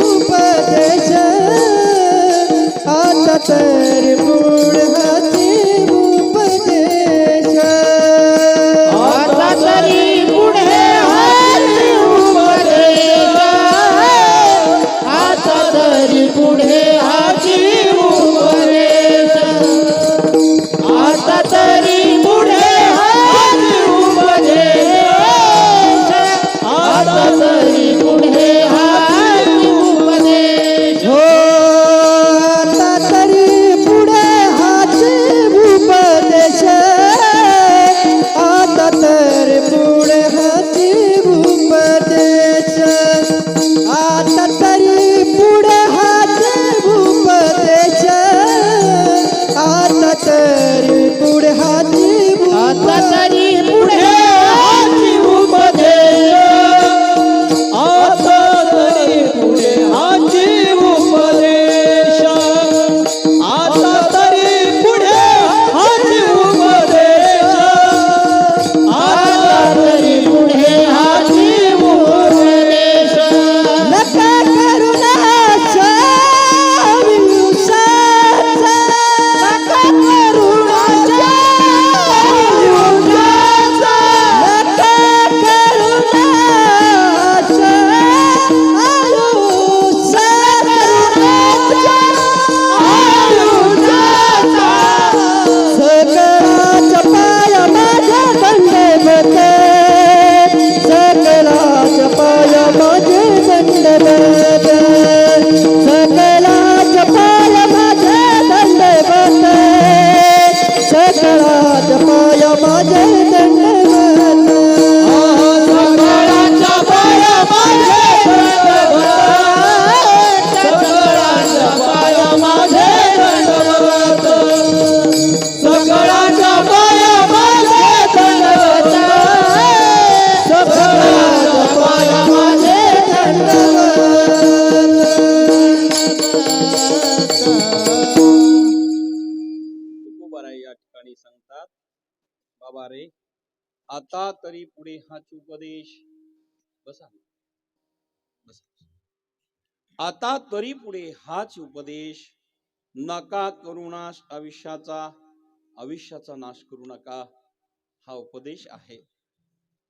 B: उपदेश, आता तरी पुढे हाच उपदेश, आता तरी पुढे हाच उपदेश, आता तरी पुढे हाच उपदेश, आता तरी पुढे
A: आता तरी पुढे हाच उपदेश बसा आता तरी पुढे हाच उपदेश नका करू नाश आयुष्याचा नाश करू नका हा उपदेश आहे.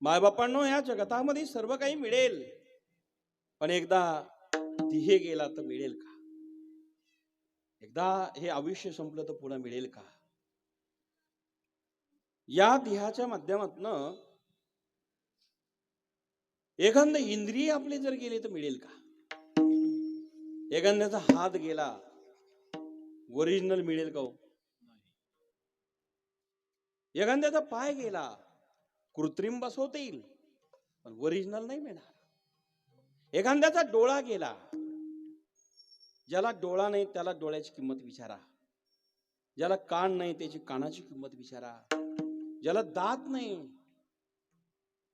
A: मायबापांनो, या जगतामध्ये सर्व काही मिळेल, पण एकदा ध्येय गेला तर मिळेल का? एकदा हे आयुष्य संपलं तर पुन्हा मिळेल का? या ध्येयाच्या माध्यमातून एखादं इंद्रिय आपले जर गेले तर मिळेल का? एखाद्याचा हात गेला, ओरिजिनल मिळेल का? एखाद्याचा पाय गेला, कृत्रिम बसवता येईल, पण ओरिजिनल नाही मिळणार. एखाद्याचा डोळा गेला, ज्याला डोळा नाही त्याला डोळ्याची किंमत विचारा, ज्याला कान नाही त्याची कानाची किंमत विचारा, ज्याला दात नाही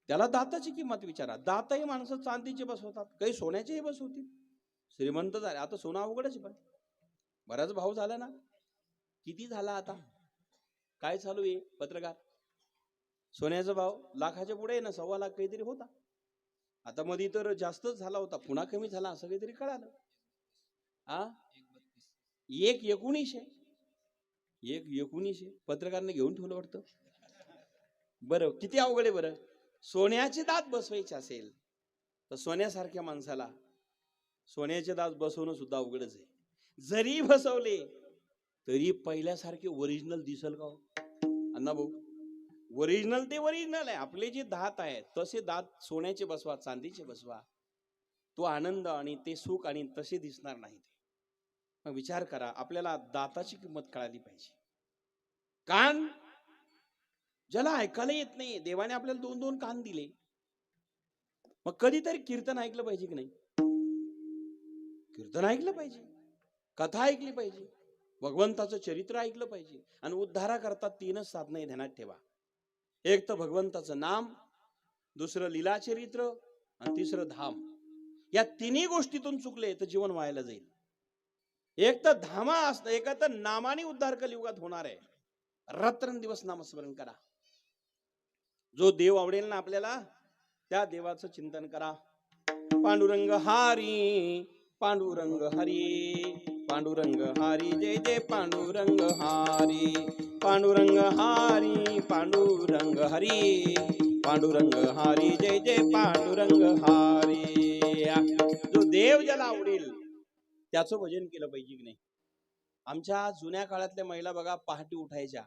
A: त्याला दाताची किंमत विचारा. दातही माणसं चांदीचे बसवतात, काही सोन्याचेही बसवतील. श्रीमंत झाले, आता सोनं अवघडच, पण बराच भाव झाला ना. किती झाला आता? काय चालू आहे पत्रकार? सोन्याचा भाव लाखाच्या पुढे ना, 1.25 लाख काहीतरी होता. आता मध्ये तर जास्तच झाला होता, पुन्हा कमी झाला असं काहीतरी कळालं. 1.19 पत्रकारने घेऊन ठेवलं वाटतं. बरं, किती अवघड आहे बरं. सोन्याचे दात बसवायचे असेल तर सोन्यासारख्या माणसाला सोन्याचे दात बसवणं सुद्धा अवघडच आहे. जरी बसवले तरी पहिल्यासारखे ओरिजिनल दिसल का? अण्णा भाऊ, ओरिजिनल ते ओरिजिनल आहे. आपले जे दात आहेत तसे दात सोन्याचे बसवा, चांदीचे बसवा, तो आनंद आणि ते सुख आणि तसे दिसणार नाही. मग विचार करा, आपल्याला दाताची किंमत कळाली पाहिजे. कान, ज्याला ऐकायला येत नाही, देवाने आपल्याला 2-2 कान दिले, मग कधीतरी कीर्तन ऐकलं पाहिजे की नाही? कीर्तन ऐकलं पाहिजे, कथा ऐकली पाहिजे, भगवंताचं चरित्र ऐकलं पाहिजे. आणि उद्धारा करता 3च साधनं ध्यानात ठेवा. एक तर भगवंताचं नाम, दुसरं लीला चरित्र, आणि तिसरं धाम. या 3ही गोष्टीतून चुकले तर जीवन व्हायला जाईल. एक तर धामा असतं, एक तर नामाने उद्धार कलियुगात होणार आहे. रात्रंदिवस नामस्मरण करा. जो देव आवडेल ना आपल्याला, त्या देवाचं चिंतन करा. पांडुरंग हारी, पांडुरंग हरी, पांडुरंग हारी, जय जय पांडुरंग हारी, पांडुरंग हारी, पांडुरंग हरी, पांडुरंग हारी, जय जय पांडुरंग हारी. जो देव ज्याला आवडेल त्याचं भजन केलं पाहिजे की नाही? आमच्या जुन्या काळातल्या महिला बघा, पहाटे उठायच्या.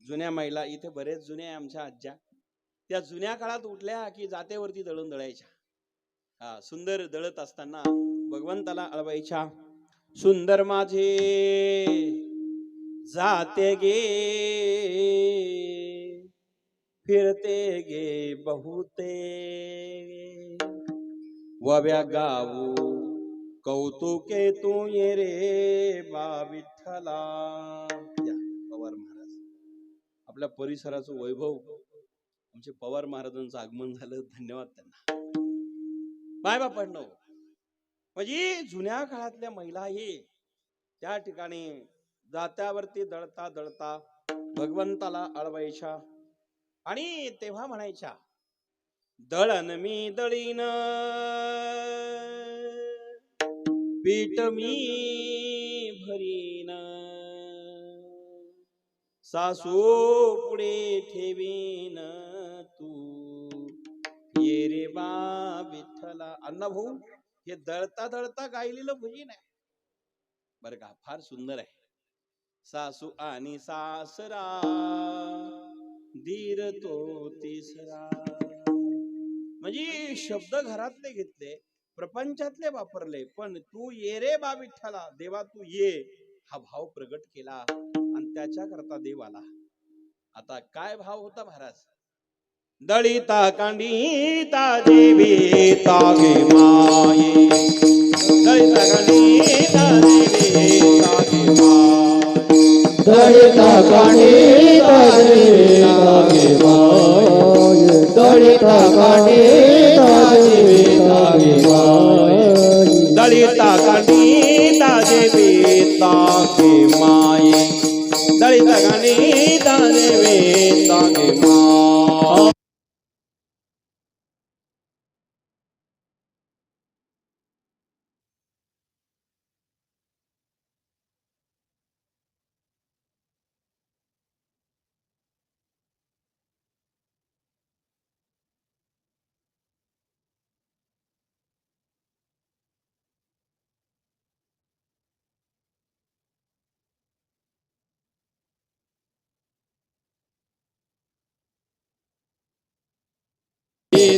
A: जुन्या महिला इथे बरेच जुन्या आमच्या आज्या, त्या जुन्या काळात उठल्या की जातेवरती दळण दळायच्या. सुंदर दळत असताना भगवंताला अळवायच्या. सुंदर माझे जाते गे, फिरते गे बहुते, वव्या गाऊ कौतुके तू ये रे बा विठ्ठला. पवार महाराज, आपल्या परिसराचं वैभव, आमचे पवार महाराजांचं आगमन झालं, धन्यवाद त्यांना. बाय बापांनो, म्हणजे जुन्या काळातल्या महिला हे त्या ठिकाणी जात्यावरती दळता दळता भगवंताला अळवायच्या. आणि तेव्हा म्हणायच्या, दळण मी दळीन, पीठ मी भरीन, सासू पुढे ठेवीन, तू ये रे बा विठ्ठला. अण्णा भाऊ, हे दळता दळता गायलेलं भजन आहे बरं का, फार सुंदर आहे. सासू आणि सासरा, धीर तो तिसरा. म्हणजे शब्द घरातले घेतले, प्रपंचातले वापरले, पण तू ये रे बा विठ्ठला, देवा तू ये, हा भाव प्रगट केला आणि त्याच्या करता देव आला. आता काय भाव होता महाराज? दळिता कांडिता जीविता गे माये, दळिता कांडिता जीविता गे माये,
B: दळिता कांडिता जीविता गे माये, दळिता कांडिता जीविता गे माये,
A: दळिता कांडिता जीविता गे माये, दळिता कांडिता जीविता गे माये.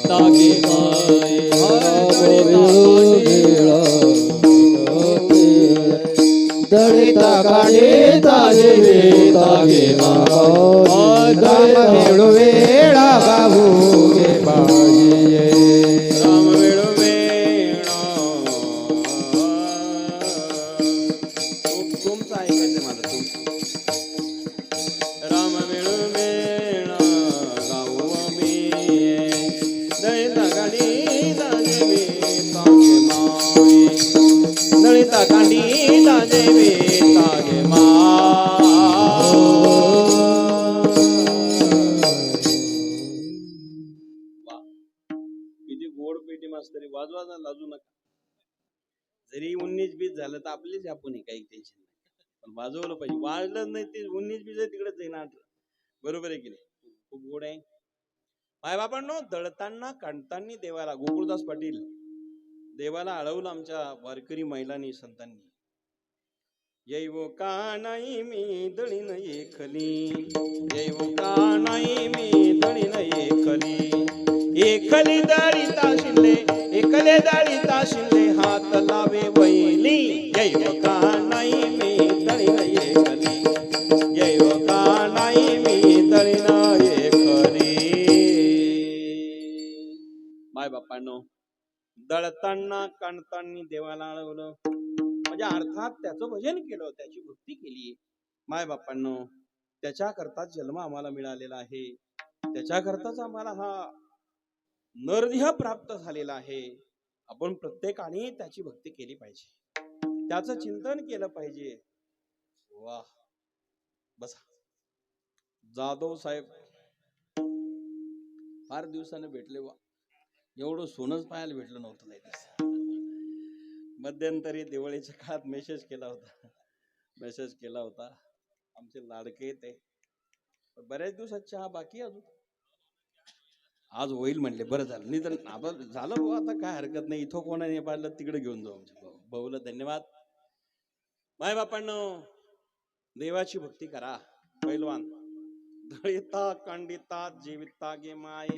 C: तागे माये
B: दळिता काढे ताजे तागे वेळो वेळा गाऊ गे बाजीये
A: राम वेळो वेळा तुमचं ऐकायचं मला तुमचं राम वेळो वेळा गाऊ आम्ही दळिता काढी ताजे तागे माये दळिता काढी ताजे तागे मा किती गोड पेटी मास्तरी वाजवा ना, लाजू नका. जरी 19-20 झालं तर आपलीच आपण काही टेन्शन नाही, पण वाजवलं पाहिजे. वाजलं नाही ते 19-20 तिकडेच जाईना. बरोबर आहे की नाही? खूप गोड आहे. माय बापांनो, दळताना काढताना देवाला गोकुळदास पाटील देवाला अडवलं आमच्या वारकरी महिलांनी संतांनी. जैव का नाही मी दळीन एकली, जैव का नाही मी दळीन एकली, एकली दळीता शिंदे, एकले दळीता शिंदे, हात लावे वैली. जैव का नाही मी दळीन एकली, जैव का नाही मी दळीन एकली. माय बापांनो, दळताना काढताना देवाला अडवलं म्हणजे अर्थात त्याचं भजन केलं, त्याची भक्ती केली. माय बापांनो, त्याच्याकरताच जन्म आम्हाला मिळालेला आहे, त्याच्याकरताच आम्हाला हा नरदेह प्राप्त झालेला आहे. आपण प्रत्येकाने त्याची भक्ती केली पाहिजे, त्याचं चिंतन केलं पाहिजे. वाह, बसा. जाधव साहेब फार दिवसाने भेटले. वा, एवढं सोनच पाहायला भेटलं नव्हतं. नाही मध्यंतरी दिवाळीच्या काळात मेसेज केला होता आमचे लाडके ते. बऱ्याच दिवसात चहा बाकी अजून, आज होईल म्हणले. बरं झालं, नाही तर आपण झालं भाऊ, आता काय हरकत नाही. इथं कोणाने पाहिलं तिकडे घेऊन जाऊ आमच्या भाऊला. धन्यवाद. माय बापांनो, देवाची भक्ती करा. पैलवान, दळिता कांडिता जीविता गे माये,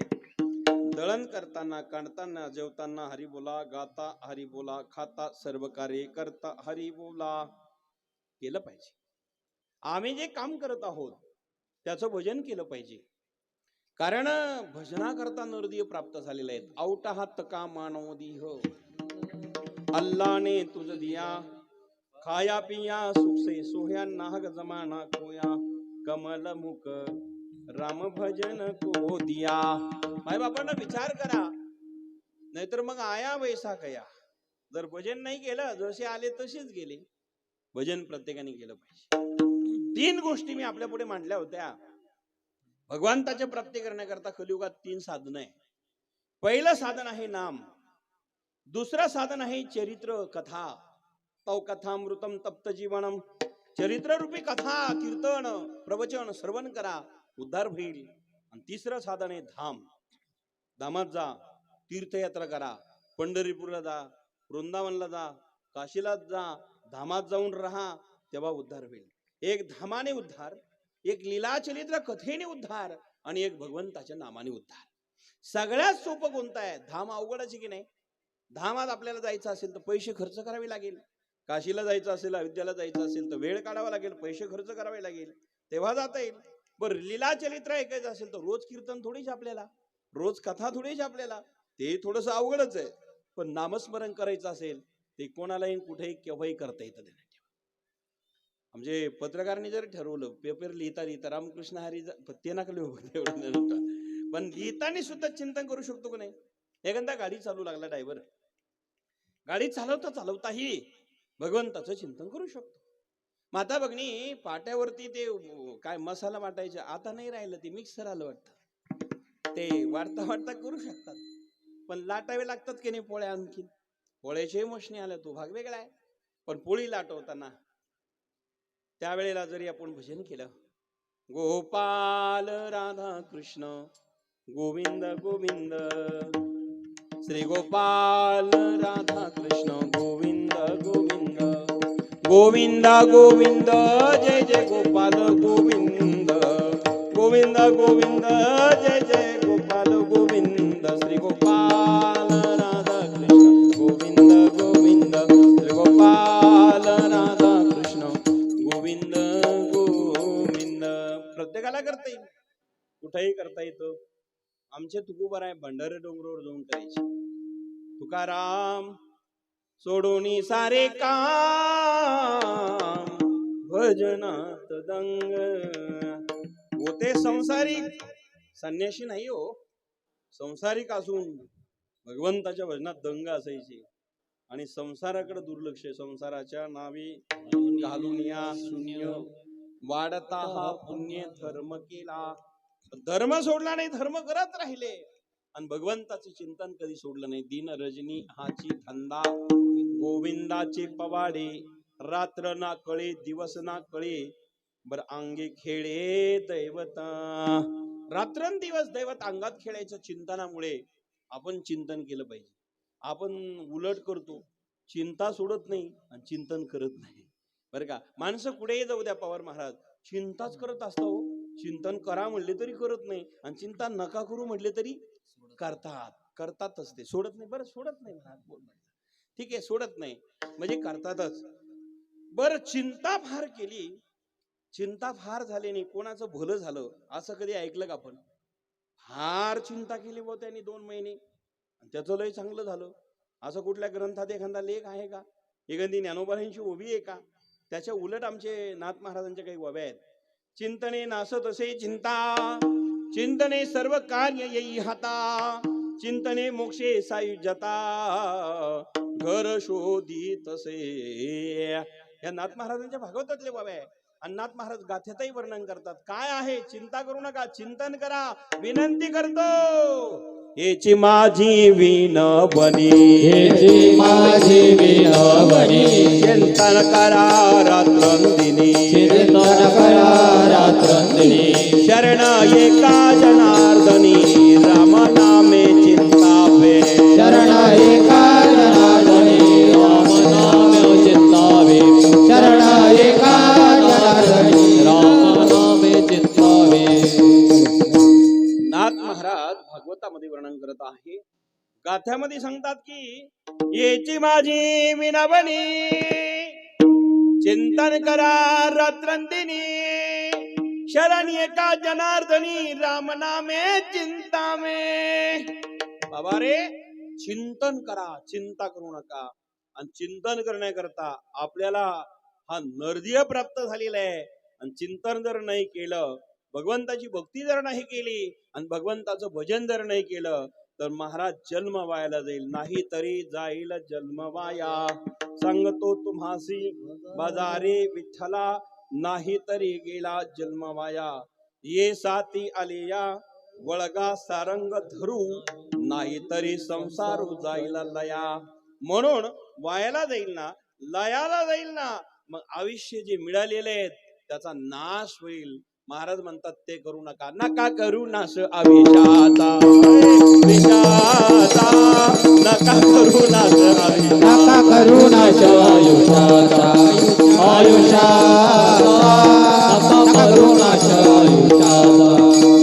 A: दळण करताना काढताना जेवताना हरी बोला, गाता हरी बोला, खाता सर्व कार्य करता हरी बोला केलं पाहिजे. आम्ही जे काम करत आहोत त्याचं भजन केलं पाहिजे, कारण भजना करता नरदेह प्राप्त झालेले आहेत. औटा हात का मानव दीह, अल्लाह ने तुझ दिया, खाया पिया सुख से सोया, नाहक जमाना खोया, कमल मुख राम भजन को दिया. माय बापांना विचार करा, नाहीतर मग आया वैसा कया. जर भजन नाही केलं, जसे आले तसेच गेले. भजन प्रत्येकाने केलं पाहिजे. 3 गोष्टी मी आपल्या पुढे मांडल्या होत्या. भगवंताच्या प्राप्ती करण्याकरता कलियुगात 3 साधन आहे. पहिलं साधन आहे नाम, दुसरं साधन आहे चरित्र कथा, तव कथामृतम तप्त जीवनम. चरित्र रूपी कथा, कीर्तन, प्रवचन श्रवण करा, उद्धार होईल. आणि तिसरं साधन आहे धाम. धामात जा, तीर्थयात्रा करा, पंढरीपूरला जा, वृंदावनला जा, काशीला जा, धामात जाऊन राहा, तेव्हा उद्धार होईल. एक धामाने उद्धार, एक लीलाचरित्र कथेने उद्धार, आणि एक भगवंताच्या नामाने उद्धार. सगळ्यात सोपं कोणतं आहे? धाम अवघडाची की नाही? धामात आपल्याला जायचं असेल तर पैसे खर्च करावे लागेल. काशीला जायचं असेल, अयोध्याला जायचं असेल तर वेळ काढावा लागेल, पैसे खर्च करावे लागेल, तेव्हा जाता येईल. बरं, लीलाचरित्र ऐकायचं असेल तर रोज कीर्तन थोडीच आपल्याला, रोज कथा थोडीच आपल्याला, ते थोडंसं अवघडच आहे. पण नामस्मरण करायचं असेल ते कोणालाही कुठेही केव्हाही करता येतं. म्हणजे पत्रकारांनी जर ठरवलं पेपर लिहिता रामकृष्ण हरी ते नका लिहू, पण लिहिताना सुद्धा चिंतन करू शकतो का नाही? एखादा गाडी चालू लागला, ड्रायव्हर गाडी चालवताही भगवंताचं चिंतन करू शकतो. माता भगिनी, पाट्यावरती ते काय मसाला वाटायचे, आता नाही राहिलं, ते मिक्सर आलं वाटतं. ते वाटता करू शकतात, पण लाटावे लागतात की नाही पोळ्या. आणखी पोळ्याचे मशनी आल्या, तो भाग वेगळा आहे. पण पोळी लाटवताना त्यावेळेला जरी आपण भजन केलं, गोपाल राधा कृष्ण गोविंद गोविंद, श्री गोपाल राधा कृष्ण गोविंद गोविंद, गोविंद गोविंद जय जय गोपाल गोविंद, गोविंद गोविंद जय जय गोपाल गोविंद, श्री येतं. आमचे तुकोबर आहे भंडारे डोंगरावर जाऊन करायचे. तुकाराम सोडोनी सारे काम भजनात दंग होते संसारिक. संन्यासी नाही हो, संसारिक असून भगवंताच्या भजनात दंग असायचे आणि संसाराकडे दुर्लक्ष. संसाराच्या नावे घालून या शून्य वाढता हा पुण्य धर्म केला. धर्म सोडला नाही, धर्म करत राहिले आणि भगवंताचे चिंतन कधी सोडलं नाही. दिन रजनी हाची धंदा गोविंदाचे पवाडे रात्र ना कळे दिवस ना कळे बर अंगे खेळे दैवता. रात्रंदिवस दैवत अंगात खेळायचं चिंतनामुळे. आपण चिंतन केलं पाहिजे. आपण उलट करतो, चिंता सोडत नाही आणि चिंतन करत नाही बरं का. माणसं कुठेही जाऊ द्या पवार महाराज चिंताच करत असतो. चिंतन करा म्हणले तरी करत नाही आणि चिंता नका करू म्हटले तरी करतातच. ते सोडत नाही. बरं सोडत नाही महाराज, ठीक आहे सोडत नाही म्हणजे करतातच. बरं चिंता फार केली, चिंता फार झाली नाही कोणाचं भलं झालं असं कधी ऐकलं का आपण? फार चिंता केली बो त्यांनी 2 महिने त्याचं लय चांगलं झालं असं कुठल्या ग्रंथात एखादा लेख आहे का? एखादी ज्ञानोबांची ओवी आहे का? त्याच्या उलट आमचे नाथ महाराजांच्या काही ओव्या आहेत. चिंतने नासत असे चिंता, चिंतने सर्व कार्य येई हाता, चिंतने मोक्षे सायुज्यता, घर शोधित असे. या नाथ महाराजांच्या भागवतातले ओव्या आहे. आणि नाथ महाराज गाथेतही वर्णन करतात. काय आहे? चिंता करू नका, चिंतन करा. विनंती करतो हेची माझी विनवणी,
C: हेची माझी विनवणी,
A: चिंतन करा रात्रंदिनी,
C: चिंतन करा रात्रंदिनी,
A: शरण एका जनार्दनी, राम नामे चिंतावे,
C: शरण एका जनार्दनी, राम नामे चिंतावे, शरण एका जनार्दनी, राम नामे चिंतावे.
A: नाथ महाराज भागवतामध्ये वर्णन करत आहे. गाथ्यामध्ये सांगतात की येची माझी विनवणी, चिंतन करा रात्रंदिनी, शरण एका जनार्दनी, राम नामे चिंतामे. बाबा रे चिंतन करा, चिंता करू नका. आणि चिंतन करण्याकरता आपल्याला हा नरदेह प्राप्त झालेला आहे. आणि चिंतन जर नाही केलं, भगवंताची भक्ती जर नाही केली आणि भगवंताचं भजन जर नाही केलं तर महाराज जन्म वायाला जाईल. नाही तरी जाईल जन्म वाया. सांगतो तुम्हासी बाजारे विठ्ठला, नाही तरी गेला जन्म वाया. ये साथी आलिया वळगा सारंग धरू, नाही तरी संसार जाईल लया. म्हणून वायाला जाईल ना, लयाला जाईल ना, मग आयुष्य जे मिळालेले आहेत त्याचा नाश होईल. महाराज म्हणतात ते करू नका. नका करू नाश आयुष्याचा, विषाचा, नका करू नाश आयुष्याचा,
C: नका करू नाश आयुष्याचा, आयुष्याचा, नका करू नाश आयुष्याचा.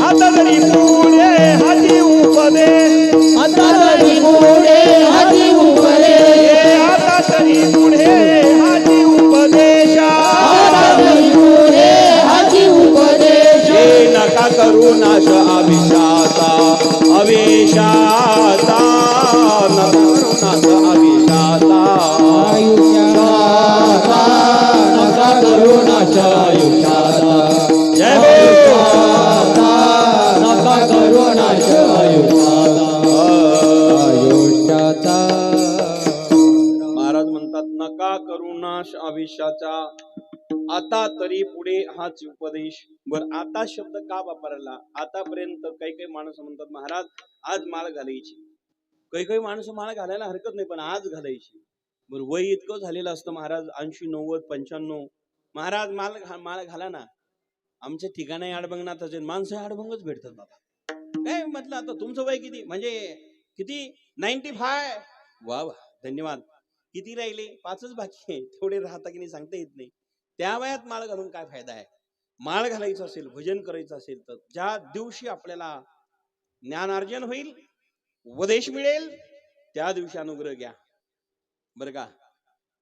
A: आता जरी पुढे हाती उपदेश,
C: आता तरी पुढे हाती उपदेश,
A: आता तरी पुढे हाती उपदेश,
C: आता तरी पुढे हाती उपदेश.
A: नका करू नाश आयुष्याचा, आयुष्याचा, नका करू नाश आयुष्याचा,
C: आयुष्याचा, नका करू नाश आयुष्याचा.
A: जय
C: आयुष्याचा, नका करू नाश आयुष्याचा, आयुष्याचा.
A: महाराज म्हणतात नका करू नाश आयुष्याचा, आता तरी पुढे हाच उपदेश. बर आता शब्द का वापरला? आतापर्यंत काही काही माणसं म्हणतात महाराज आज माळ घालायची. काही काही माणसं माळ घालायला हरकत नाही पण आज घालायची. बर वय इतकं झालेलं असतं महाराज 80 90 95. महाराज माळ घाला ना. आमच्या ठिकाणी आडभंगनाथ असेल माणसं आडभंगच भेटतात बाबा. काय म्हटलं आता तुमचं वय किती? म्हणजे किती? 95. वा वा धन्यवाद. किती राहिले? 5च बाकी आहे. तेवढे राहता की नाही सांगता येत नाही. त्या वयात माळ घालून काय फायदा आहे? माळ घालायचं असेल, भजन करायचं असेल तर ज्या दिवशी आपल्याला ज्ञानार्जन होईल, उपदेश मिळेल त्या दिवशी अनुग्रह घ्या बरं का.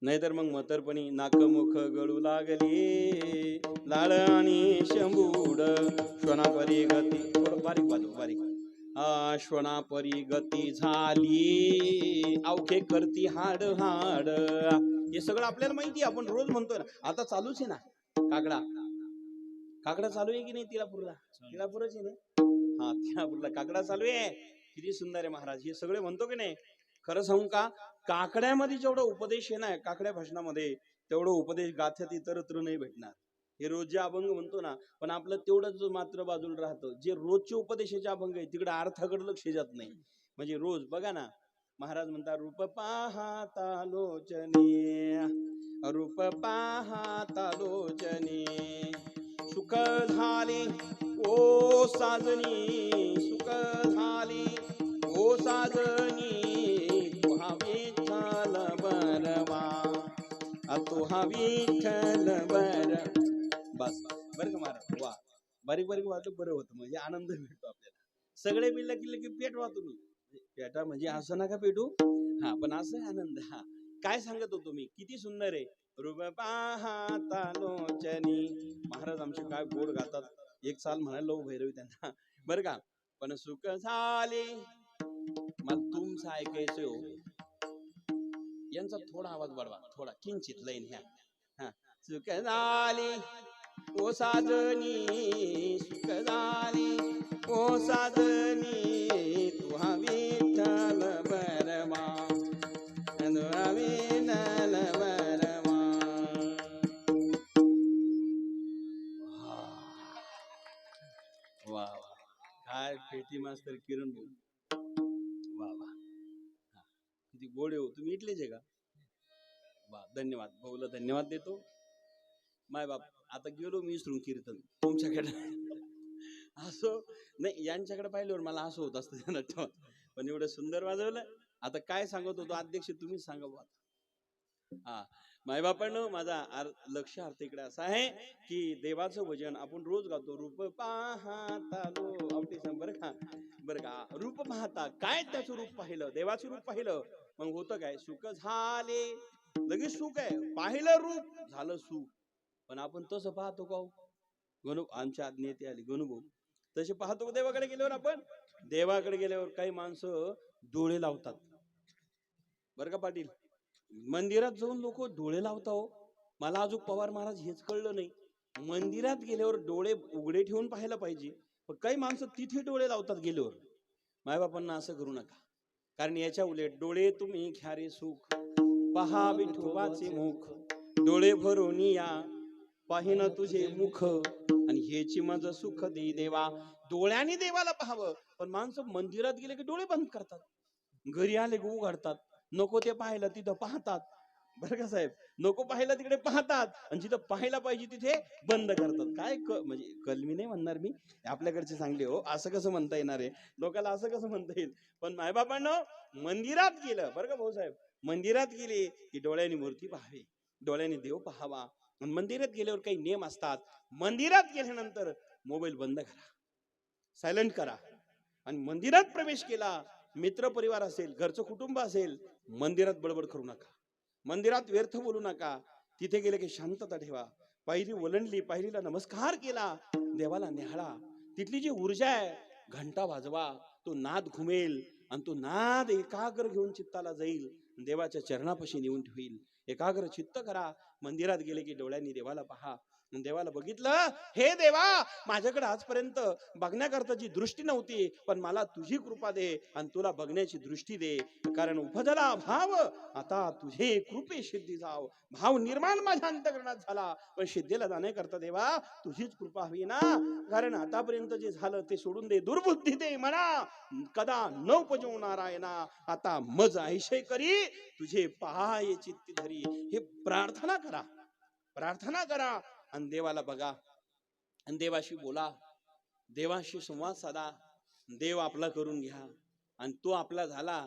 A: नाहीतर मग म्हातारपणी नाकमुख गळू लागले, लाळ आणि शंभूड श्वनापरी गती बारीक वाजव बारीक. श्वनापरी गती झाली अवघे करती हाड हाड. हे सगळं आपल्याला माहिती आहे, आपण रोज म्हणतोय ना. आता चालूच आहे ना काकडा. काकडा चालू आहे की नाही तिलापूरला? तिलापूरच आहे ना. हा तिलापूरला काकडा चालू आहे. किती सुंदर आहे महाराज. हे सगळे म्हणतो की नाही. खरं सांगू का, काकड्यामध्ये जेवढं उपदेश आहे ना काकड्या भाषणामध्ये, तेवढं उपदेश गाथ्यात इतरत्र नाही भेटणार. हे रोज जे अभंग म्हणतो ना, पण आपलं तेवढंच मात्र बाजूला राहतं. जे रोजचे उपदेशाचे अभंग आहे तिकडे अर्थाकडे लक्ष जात नाही. म्हणजे रोज बघा ना, महाराज म्हणतात रूप पाहता लोचने, रूप पाहता लोचने, सुख झाले ओ साजनी, सुख झाले ओ साजनी, तुहा विठ्ठल बरवा, तुहा विठ्ठल बर. बस बरं का महाराज. वा, बारीक बारीक वाटलं बरं होतं, म्हणजे आनंद भेटतो आपल्याला. सगळे बिल्ला किल्ले की पेटवा तुम्ही. पेटा म्हणजे असं नका पेटू, हा पण असं आनंद. हा काय सांगत होतो मी, किती सुंदर आहे. रूप पाहता लोचनी. महाराज आमचे काय गोड गातात. एक साल म्हणायला भैरवी त्यांना बरं का. पण सुख झाले, मला तुमचं ऐकायचं हो. यांचा थोडा आवाज वाढवा, थोडा किंचित लईन ह्या. हा, सुख झाले ओ साजनी, सुख झाले ओ साजनी, तुहा विठ्ठल बरवा, तुहा विठ्ठल बरवा. वा वा, काय पेटी मास्तर किरण भाऊ. वा वा, किती गोड हो. तुम्ही इथलेच आहे का? वा, धन्यवाद भाऊला धन्यवाद देतो. माय बाप, आता गेलो मी विसरून कीर्तन तुमच्याकडे. असं नाही, यांच्याकडे पाहिल्यावर मला असं होत असतं त्यांना. पण एवढं सुंदर वाजवलं. आता काय सांगत होतो अध्यक्ष, तुम्हीच सांगा बुवा. हा, मायबापांनो, माझा लक्ष अर्थ इकडे असा आहे की देवाचं भजन आपण रोज गातो. रूप पाहता लो आवटी सांग. बरं का, बरं का. रूप पाहता, काय त्याचं रूप पाहिलं, देवाचं रूप पाहिलं, मग होतं काय, सुख झाले. लगेच सुख आहे, पाहिलं रूप झालं सुख. पण आपण तसं पाहतो का? गणू आमच्या आज्ञेते आली गणूभाऊ, तसे पाहतो का देवाकडे गेल्यावर? आपण देवाकडे गेल्यावर काही माणसं डोळे लावतात. बरं का पाटील, मंदिरात जाऊन लोक डोळे लावता हो. मला अजून पवार महाराज हेच कळलं नाही. मंदिरात गेल्यावर डोळे उघडे ठेवून पाहायला पाहिजे, पण काही माणसं तिथे डोळे लावतात गेल्यावर. मायबापांना असं करू नका, कारण याच्या उलट डोळे तुम्ही घ्या रे सुख, पहा विठोबाचे मुख, डोळे भरून या पाहिन तुझे मुख, आणि हेची माझं सुख दे देवा. डोळ्याने देवाला पाहावं, पण माणसं मंदिरात गेले की डोळे बंद करतात, घरी आले की उघडतात. नको ते पाहायला तिथं पाहतात. बरं का साहेब, नको पाहायला तिकडे पाहतात, आणि जिथं पाहायला पाहिजे तिथे बंद करतात. काय म्हणजे कलमी नाही म्हणणार मी, आपल्याकडचे चांगले हो. असं कसं म्हणता येणार आहे लोकांना, असं कसं म्हणता येईल? पण मायबापांनो, मंदिरात गेलं बरं का भाऊसाहेब, मंदिरात गेले की डोळ्याने मूर्ती पाहावी, डोळ्याने देव पाहावा. मंदिरात गेल्यावर काही नियम असतात. मंदिरात गेल्यानंतर मोबाईल बंद करा, सायलेंट करा, आणि मंदिरात प्रवेश केला, मित्र परिवार असेल, घरचं कुटुंब असेल, मंदिरात बडबड करू नका, मंदिरात व्यर्थ बोलू नका. तिथे गेले की शांतता ठेवा. पायरी ओलांडली, पायरीला नमस्कार केला, देवाला न्याहाळा. तिथली जी ऊर्जा आहे, घंटा वाजवा, तो नाद घुमेल, आणि तो नाद एकाग्र घेऊन चित्ताला जाईल, देवाच्या चरणापाशी नेऊन ठेवील. एकाग्र चित्त करा. मंदिरात गेले की डोळ्यांनी देवाला पहा. देवाला बघितलं, हे देवा, माझ्याकडे आजपर्यंत बघण्याकरता जी दृष्टी नव्हती, पण मला तुझी कृपा दे आणि तुला बघण्याची दृष्टी दे, कारण उपजला भाव आता तुझे कृपे सिद्धी जाव. भाव निर्माण माझ्या अंतःकरणात झाला, पण सिद्धीला जाण्याकरता देवा तुझीच कृपा हवी ना. कारण आतापर्यंत जे झालं ते सोडून दे, दुर्बुद्धी दे म्हणा, कदा न उपजवू नारायणा. आता मज ऐशे करी तुझे पाय चित्ती धरी. हे प्रार्थना करा, प्रार्थना करा, आणि देवाला बघा, आणि देवाशी बोला, देवाशी संवाद साधा. देव आपला करून घ्या, आणि तो आपला झाला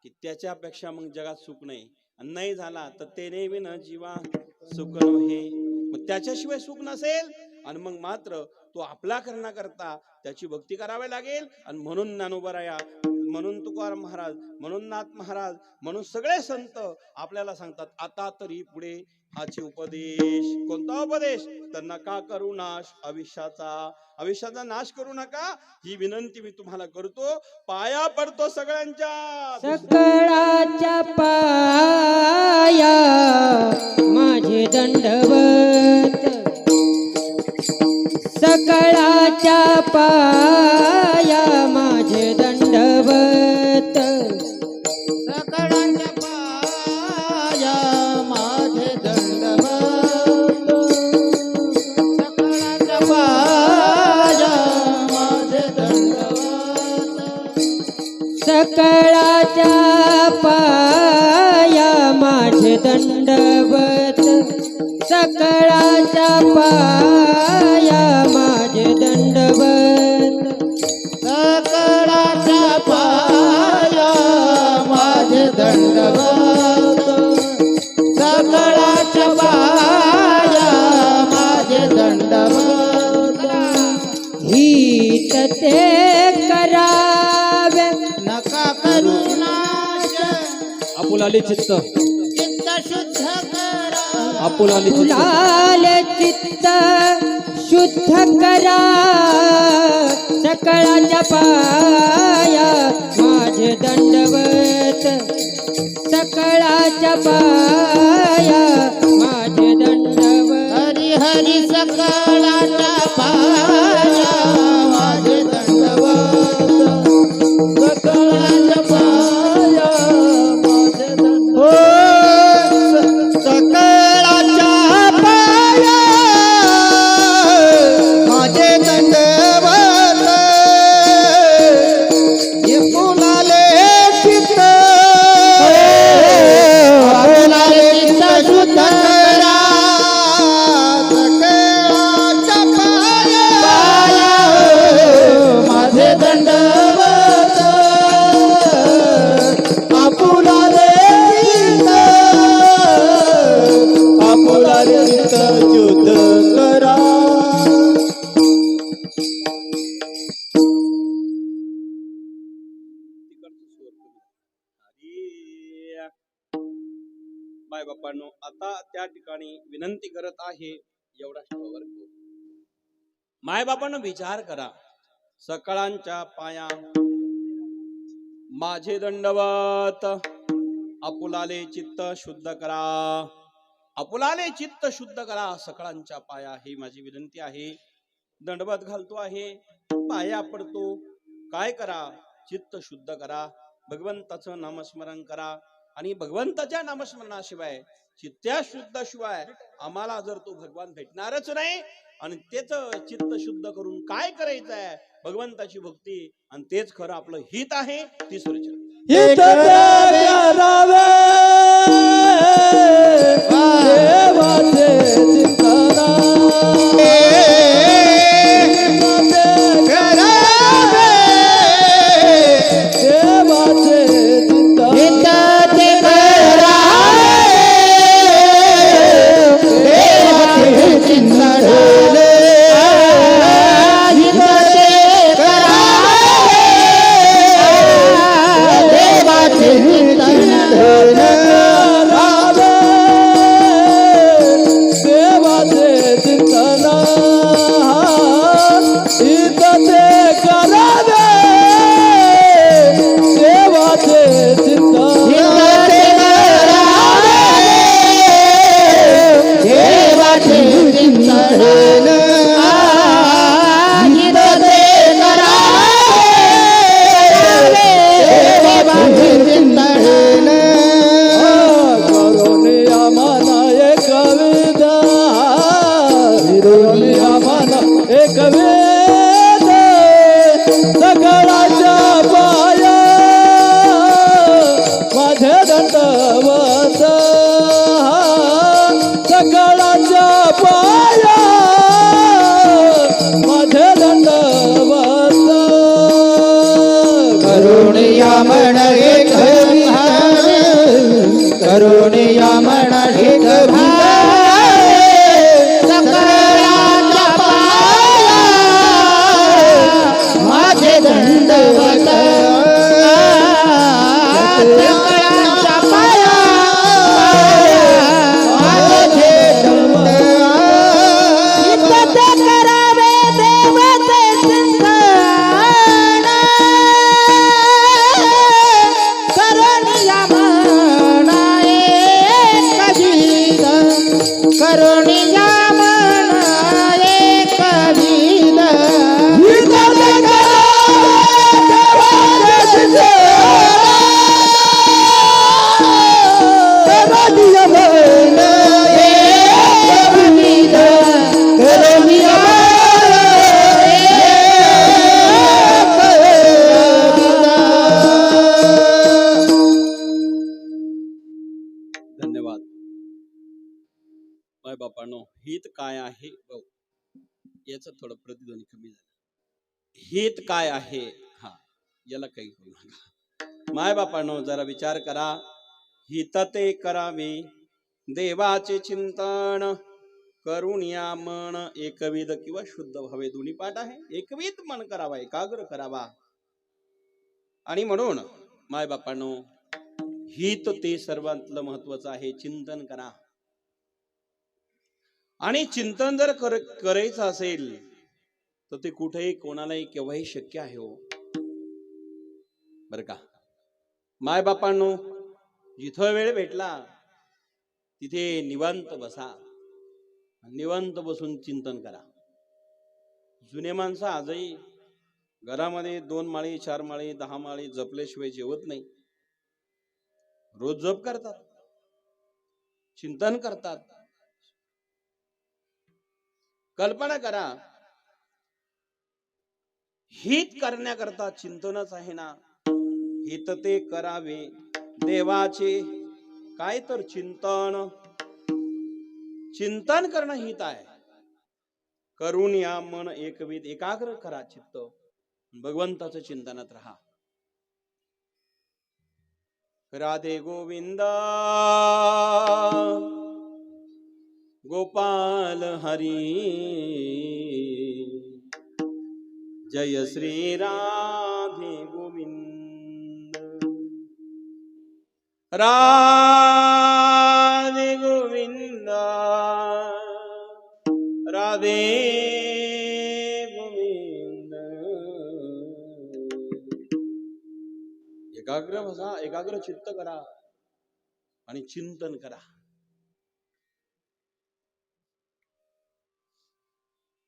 A: की त्याच्यापेक्षा मग जगात सुख नाही. आणि नाही झाला तर तेने विन जीवा सुख नव्हे. मग त्याच्याशिवाय सुख नसेल, आणि मग मात्र तो आपला करण्याकरता त्याची भक्ती करावी लागेल. आणि म्हणून ज्ञानोबराया म्हणून तुकाराम महाराज, म्हणून नाथ महाराज, म्हणून सगळे संत आपल्याला सांगतात आता तरी पुढे हाची उपदेश. कोणता उपदेश? तर नका करू नाश अविष्याचा नाश करू नका, ही विनंती मी तुम्हाला करतो, पाया पडतो सगळ्यांच्या.
D: सकळाच्या पाया माझे दंडवत, सकळाच्या पाया माझे दंडवत,
C: सकळांच्या पाया माझे दंडवत, सकळांच्या पाया माझे दंडवत,
D: सकळाच्या पाया माझे दंडवत, सकळाच्या पाया माझे दंडवत,
C: सकळाच्या पाया माझे दंडवत, सकळाच्या पाया माझे दंडवत,
D: हित ते करावे
C: नका करू नाश,
B: आपुलाले चित्त
C: चित्त शुद्ध करा,
B: आपुलाले चित्त
D: फुलाले चित्त शुद्ध करा, सकळाच्या पाया माझे दंडवत, सकळाच्या पाया माझे दंडवत,
C: हरी हरी सकळाच्या पाया माझे दंडवत, सकळाच्या पाया माझे दंडवत, सकळाच्या पाया माझे दंडवत, हे फुलाले चित्त, फुलाले चित्त शुद्ध करा, सकळाच्या पाया माझे दंडवत, आपुलाले चित्त, आपुलाले चित्त शुद्ध करा.
A: बाय बापांनो, आता त्या ठिकाणी विनंती करत आहे एवढा वर्ग. माय बापांनो विचार करा, सकळांच्या पाया माझे दंडवत, आपुलाले चित्त शुद्ध करा, आपुलाले चित्त शुद्ध करा, सकळांच्या पाया ही माझी विनंती आहे. दंडवत घालतो आहे, पाया पडतो. काय करा? चित्त शुद्ध करा, भगवंताचं नामस्मरण करा. आणि भगवंताच्या नामस्मरणाशिवाय, चित्त्या शुद्ध शिवाय आम्हाला जर तो भगवान भेटणारच नाही. आणि तेच चित्त शुद्ध करून काय करायचं आहे? भगवंताची भक्ती, आणि तेच खरं आपलं हित आहे. तिसरं
B: हित करावे देवाचे चिंतना, देवाचे चिंतना, एक वेद सकळाच्या पाया माझे दंडवत, सकळाच्या पाया माझे दंडवत,
C: करुणिया म्हण एक करुणिया म्हण एक सकळाच्या पाया माझे दंडवत, सकळांच्या पाया माझे दंड
D: इतके करावे देवाचे चिंतन
C: करुणिया म्हणा एक विध करुणिया म्हणा एक विध करुणिया म्हणा एक विध करुणिया
A: धन्यवाद. माय बापानो, हित काय आहे? याचं थोडं प्रतिध्वनी कमी झालं. हित काय आहे? हा, याला काही करू नका. माय बापानो, जरा विचार करा. हित ते करावे देवाचे चिंतन करुणिया मन एकविध किंवा शुद्ध व्हावे. दोन्ही पाठ आहे. एकविध मन करावा, एकाग्र करावा. आणि म्हणून माय बापानो, हित ते सर्वांतलं महत्वाचं आहे. चिंतन करा. आणि चिंतन जर करायचं असेल तर ते कुठेही कोणालाही केव्हाही शक्य आहे हो, बर का. माय बापांनो, जिथं वेळ भेटला तिथे निवांत बसा. निवांत बसून चिंतन करा. जुने माणसं आजही घरामध्ये 2 माळी 4 माळी 10 माळी जपल्याशिवाय जेवत नाही. रोज जप करतात, चिंतन करतात. कल्पना करा, हित करण्याकरता चिंतनच आहे ना. हित ते करावे देवाचे, काय तर चिंतन. चिंतन करणं हित आहे. करुणिया मन एकविध, एकाग्र करा चित्त. भगवंताचं चिंतनात राहा. राधे गोविंद गोपाल हरी, जय श्री राधे गोविंद. राधे गोविंद राधे गोविंद. एकाग्र बसा, एकाग्र चित्त करा आणि चिंतन करा.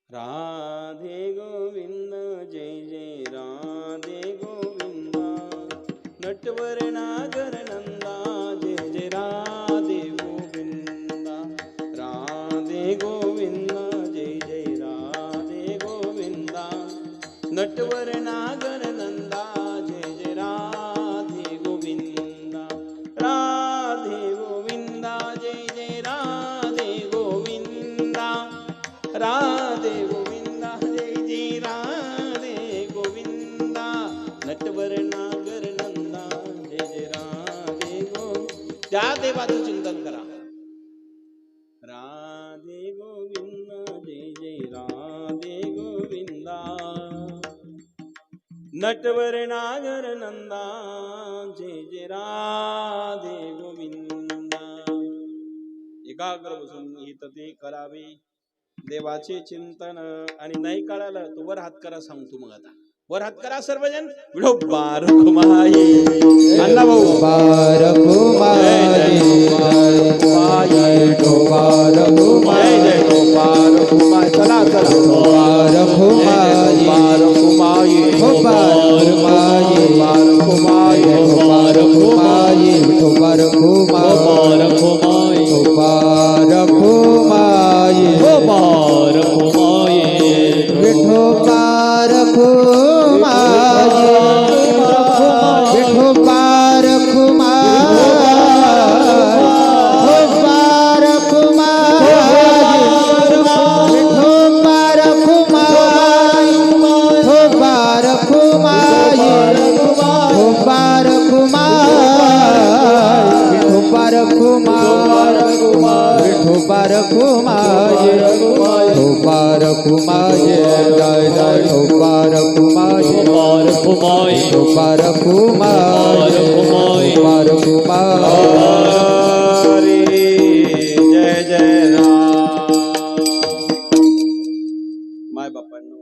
A: राधे गोविंद जय जय राधे गोविंद. नटवर नागर नंदा जय जय राधे गोविंद. राधे गोविंद जय जय राधे गोविंद. नटवर नागर नंदा जय जय राधे गोविंद. राधे गोविंद जय जय राधे गोविंद. राधे गोविंद जय जय राधे गोविंद. नटवर नागर नंदा जय जय राधे गोविंद. त्या देवाचं चिंतन करा. राधे गोविंद जय जय राधे गोविंद. नटवर नागर नंदा जय जय राधे गोविंद. एकाग्र बसून हित ते करावे देवाचे चिंतन. आणि नाही कळालं तो वर हात करा, सांगतो मग. आता वर हात करा सर्वजण. विठोबा रखुमाई. अण्णा भाऊ
B: विठोबा रखुमाई.
A: जय जय विठोबा रखुमाई. चला चला.
B: विठोबा रखुमाई. विठोबा रखुमाई. विठोबा रखुमाई. विठोबा रखुमाई. विठोबा रखुमाई. विठोबा रखुमाई. विठोबा रखुमाई. विठोबा रखुमाई. विठोबा रखुमाये विठोबा रखुमाये जय जय विठोबा रखुमाये विठोबा रखुमाये विठोबा रखुमाये
A: जय जय राम. माय बापांनो,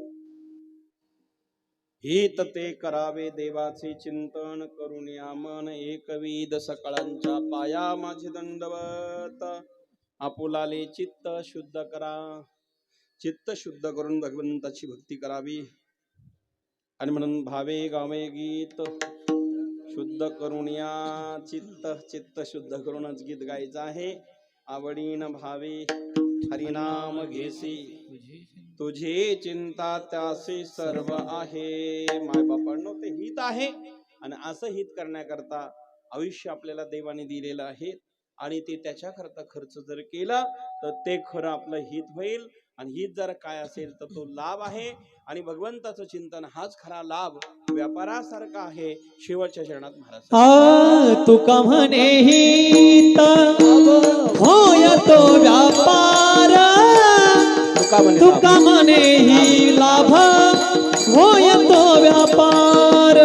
A: हित ते करावे देवाचे चिंतन करून या मन एकविध सकळांच्या पाया माझे दंडवत. आपुलाले चित्त शुद्ध करा, चित्त शुद्ध करून भगवंताची भक्ती करावी. आणि म्हणून भावे गावे गीत शुद्ध करून या चित्त शुद्ध करूनच गीत गायचं आहे. आवडीन भावे हरिनाम घेसी, तुझी चिंता त्यासी सर्व आहे. माय बापांनो, ते हित आहे आणि असं हित करण्याकरता आयुष्य आपल्याला देवाने दिलेलं आहे. आणि ते त्याच्याकरता खर्च जर केला तर ते खरं आपलं हित होईल. आणि हित जर काय असेल तर तो लाभ आहे. आणि भगवंताचं चिंतन हाच खरा लाभ व्यापारासारखा आहे. शेवटच्या चरणात महाराज
C: तुका म्हणे हित होय तो व्यापार, तुका म्हणे ही लाभ होय तो व्यापार,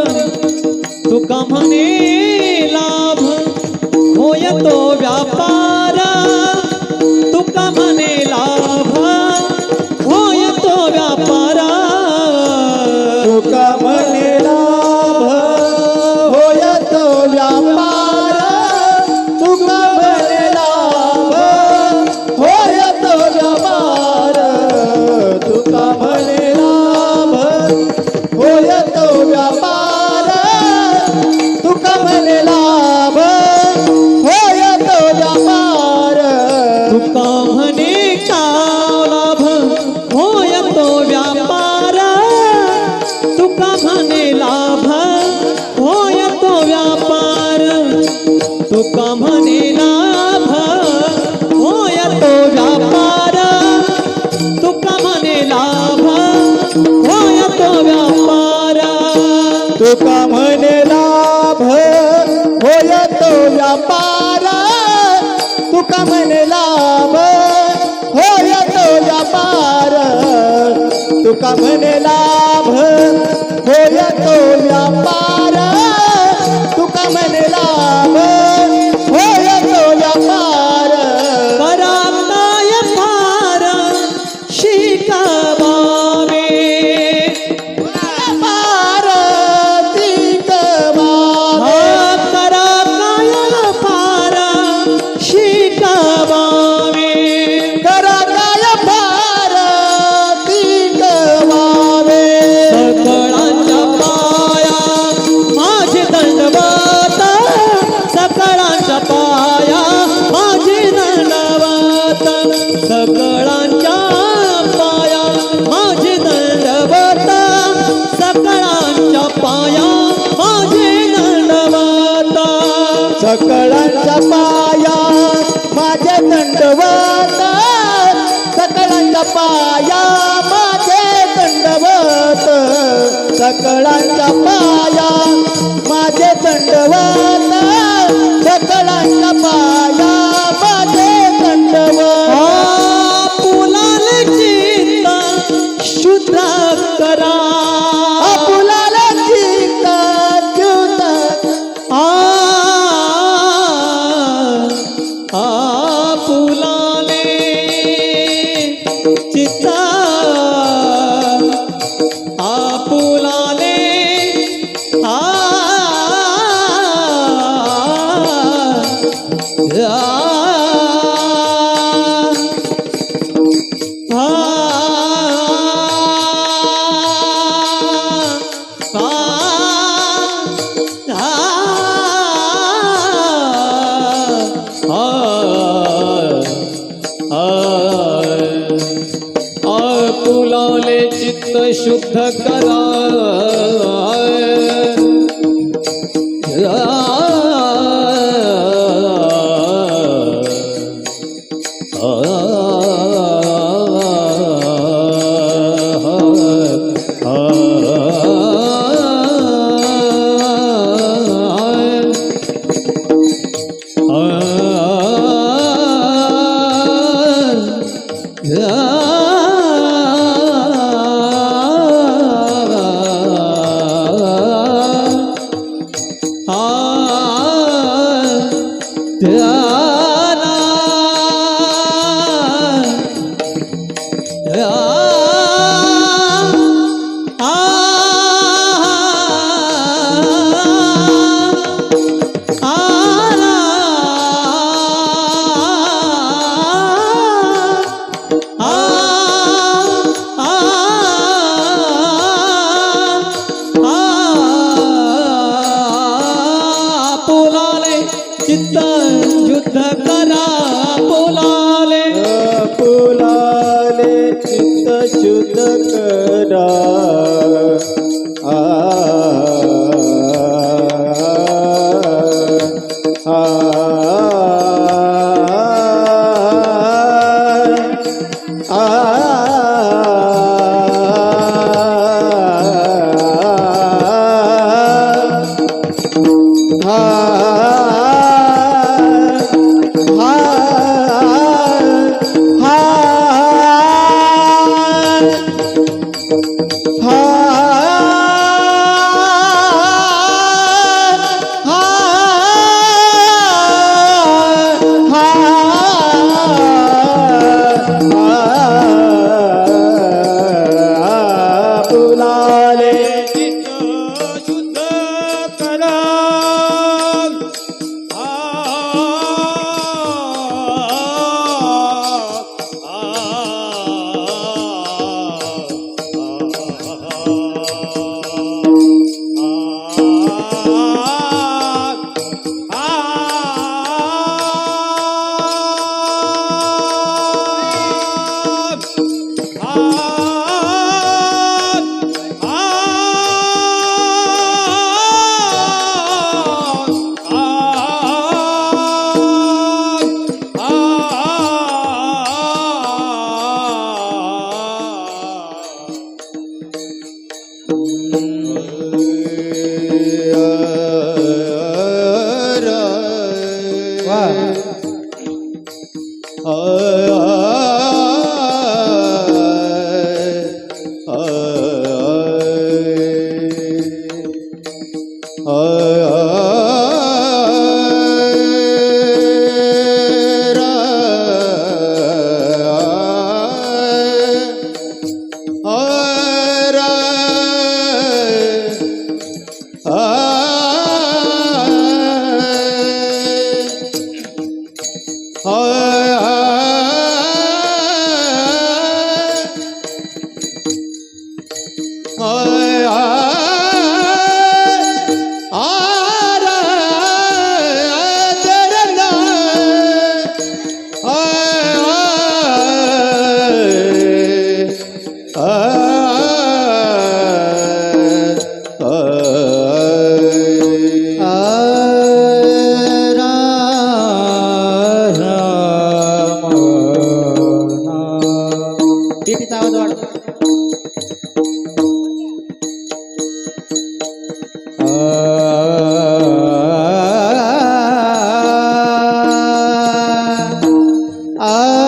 C: तुका म्हणे लाभ होय तो व्यापार, तुका म्हणे लाभ होय तो व्यापार,
B: तुका म्हणे लाभ होय तो व्यापार, तुका म्हणे लाभ होय तो व्यापार, तुका म्हणे लाभ होय तो व्यापार, तुका म्हणे लाभ होय तो व्यापार,
C: तुका म्हणे का लाभ होय तो व्यापार, तुका म्हणे लाभ होय तो व्यापार, तुका म्हणे लाभ होय तो व्यापार, तुका म्हणे लाभ होय तो व्यापार,
B: तुका म्हणे लाभ होय तो व्यापार, तुका म्हणे लाभ होय तो व्यापार, तुका म्हणे लाभ होय तो व्यापार, तुका म्हणे लाभ होय तो व्यापार,
C: करा काय फार शिकावावे,
B: व्यापार शिकवावे,
C: करा काय फार शिकावावे,
B: करा काय फार शिकवावे,
C: सकळांच्या पाया माझे दंडवत, सकळांच्या पाया माझे दंडवत, सकळांच्या पाया माझे दंडवत, सकळांच्या पाया माझे दंडवत,
B: सकळांच्या पाया माझे दंडवत, सकळांच्या पाया माझे दंडवत, सकळांच्या पाया माझे दंडवत, सकळांच्या पाया माझे दंडवत,
C: आपुलाले चित्त शुद्ध करा,
B: आपुलाले चित्त शुद्ध,
C: आपुलाले चित्त, आपुलाले आपुलाले चित्त शुद्ध करा, पोलाले चित्त शुद्ध करा पोलाले
B: फुलाले चित्त शुद्ध करा आ फुलाले
A: चित्त शुद्ध करा
C: टीटीचा आवाज वाढव.
B: आ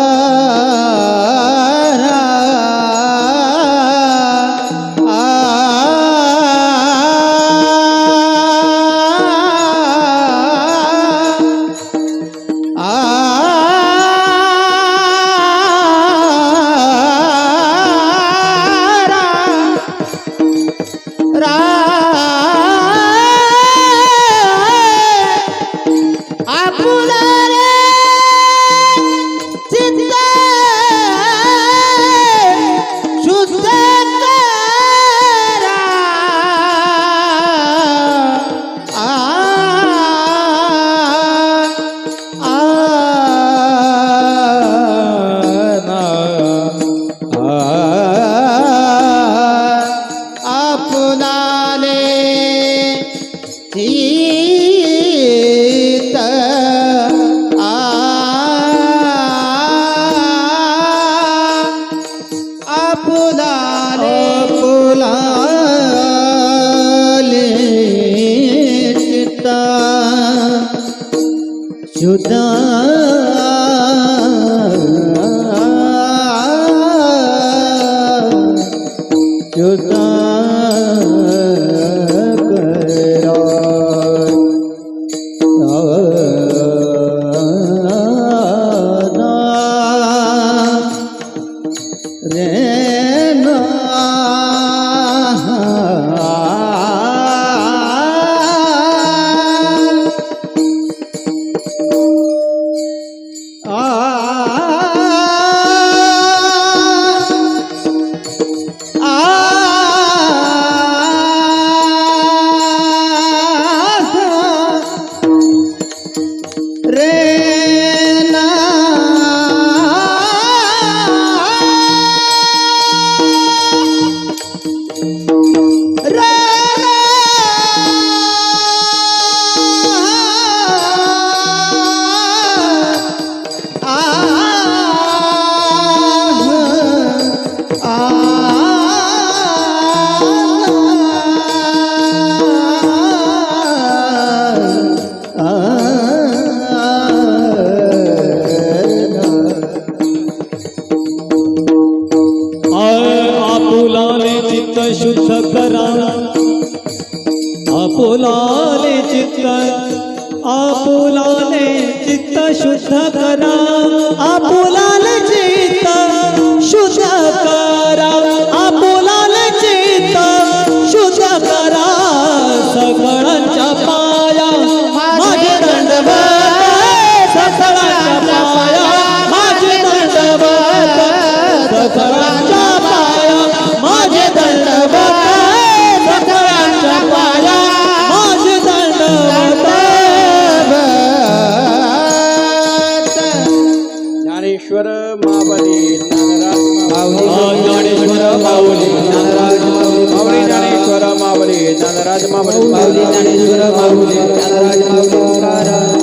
A: ज्ञानेश्वर मावली ज्ञानराज
B: माऊली
C: ज्ञानेश्वर माऊली
B: ज्ञानराज माऊली
A: मावली ज्ञानेश्वर मावली ज्ञानराज मावली
B: माऊली ज्ञानेश्वर माऊली ज्ञानराज माऊली तुकाराम.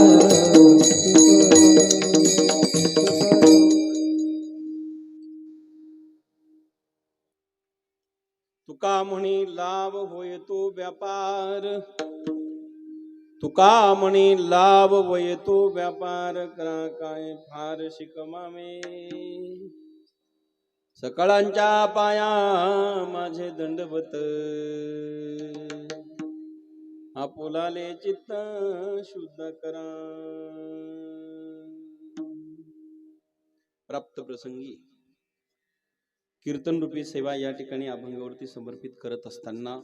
A: तुका म्हणी लाभ होय तो व्यापार तुका म्हणी लाभ होय तो व्यापार करा काय फार शिकमावे सकळांच्या पाया माझे दंडवत आपुलाले चित्त शुद्ध करा. प्राप्त प्रसंगी कीर्तन रूपी सेवा या ठिकाणी अभंगावरती समर्पित करत असताना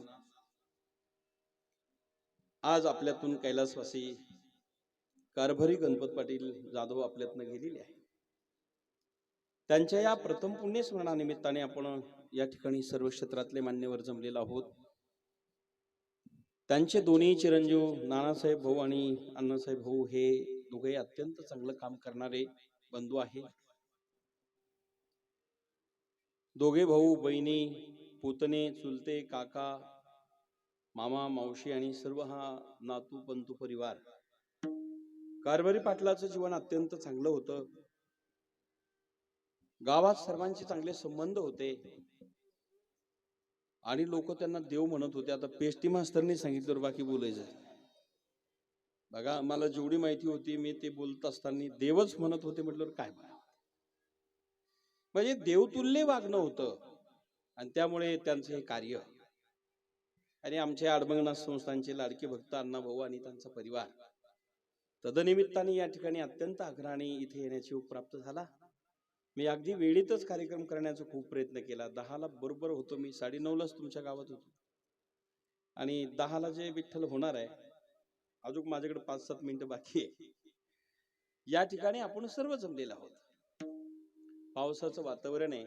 A: आज आपल्यातून कैलासवासी कारभारी गणपत पाटील जाधव आपल्यातनं गेलेले आहे. त्यांच्या या प्रथम पुण्यस्मरणानिमित्ताने आपण या ठिकाणी सर्व क्षेत्रातले मान्यवर जमलेलो आहोत. त्यांचे दोन्ही चिरंजीव नानासाहेब भाऊ आणि अण्णासाहेब भाऊ हे दोघे अत्यंत चांगलं काम करणारे बंधू आहे. दोघे भाऊ बहिणी पुतणे चुलते काका मामा मावशी आणि सर्व हा नातू पंतू परिवार. कारभारी पाटलाचं जीवन अत्यंत चांगलं होतं. गावात सर्वांचे चांगले संबंध होते आणि लोक त्यांना देव म्हणत होते. आता पेस्टी मास्तरने सांगितलं बाकी बोलायचं बघा, मला जेवढी माहिती होती मी ते बोलत असताना देवच म्हणत होते म्हटल्यावर काय बरं, म्हणजे देवतुल्य वागणं होतं आणि त्यामुळे त्यांचं हे कार्य. आणि आमच्या अडबंगनाथ संस्थांचे लाडके भक्त अण्णा भाऊ आणि त्यांचा परिवार तदनिमित्ताने या ठिकाणी अत्यंत आग्रहाने इथे येण्याची योग प्राप्त झाला. मी अगदी वेळीतच कार्यक्रम करण्याचा खूप प्रयत्न केला. 10ला बरोबर होतो मी, 9:30लाच तुमच्या गावात होतो आणि 10ला जे विठ्ठल होणार आहे अजून माझ्याकडे 5-7 मिनिटं बाकी आहे. या ठिकाणी आपण सर्व जमलेलो आहोत. पावसाचं वातावरण आहे.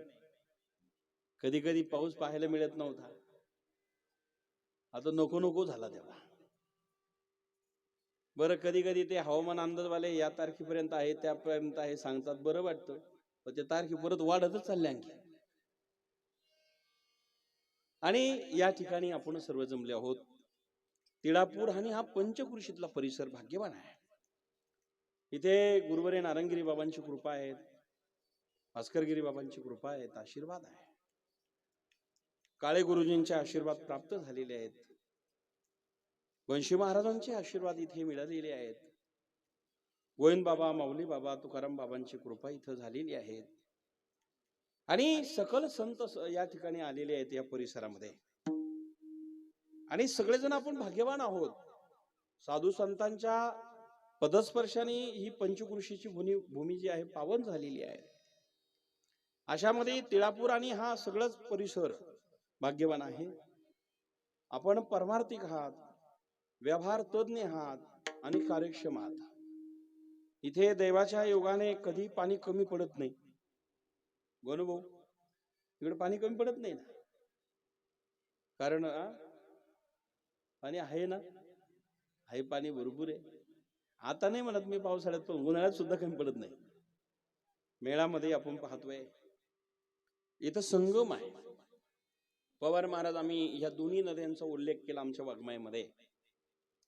A: कधी कधी पाऊस पाहायला मिळत नव्हता, आता नको नको झाला तेव्हा. बरं, कधी कधी ते हवामान अंदाजवाले या तारखेपर्यंत आहे त्यापर्यंत आहे सांगतात, बरं वाटतं, पण ते तारखे परत वाढतच चालले आणखी. आणि या ठिकाणी आपण सर्व जमले आहोत. तिळापूर आणि हा पंचकृषीतला परिसर भाग्यवान आहे. इथे गुरुवरे नारायणगिरी बाबांची कृपा आहे, भास्करगिरी बाबांची कृपा आहे, आशीर्वाद आहे. काळे गुरुजींचे आशीर्वाद प्राप्त झालेले आहेत. वंशी महाराजांचे आशीर्वाद इथे मिळालेले आहेत. गोविंद बाबा, माऊली बाबा, तुकाराम बाबांची कृपा इथं झालेली आहे. आणि सकल संत या ठिकाणी आलेले आहेत या परिसरामध्ये. आणि सगळेजण आपण भाग्यवान आहोत. साधू संतांच्या पदस्पर्शाने ही पंचकृषीची भूमी जी आहे पावन झालेली आहे. अशामध्ये तिळापूर आणि हा सगळंच परिसर भाग्यवान आहे. आपण परमार्थिक आहात, व्यवहार तज्ञ आहात आणि कार्यक्षम आहात. इथे देवाच्या योगाने कधी पाणी कमी पडत नाही. गणू भाऊ, इकडे पाणी कमी पडत नाही ना, कारण पाणी आहे ना, आहे पाणी भरपूर आहे. आता नाही म्हणत मी पावसाळ्यात, पण उन्हाळ्यात सुद्धा कमी पडत नाही. मेळामध्ये आपण पाहतोय इथं संगम आहे. पवार महाराज, आम्ही ह्या दोन्ही नद्यांचा उल्लेख केला आमच्या वाङ्मयामध्ये.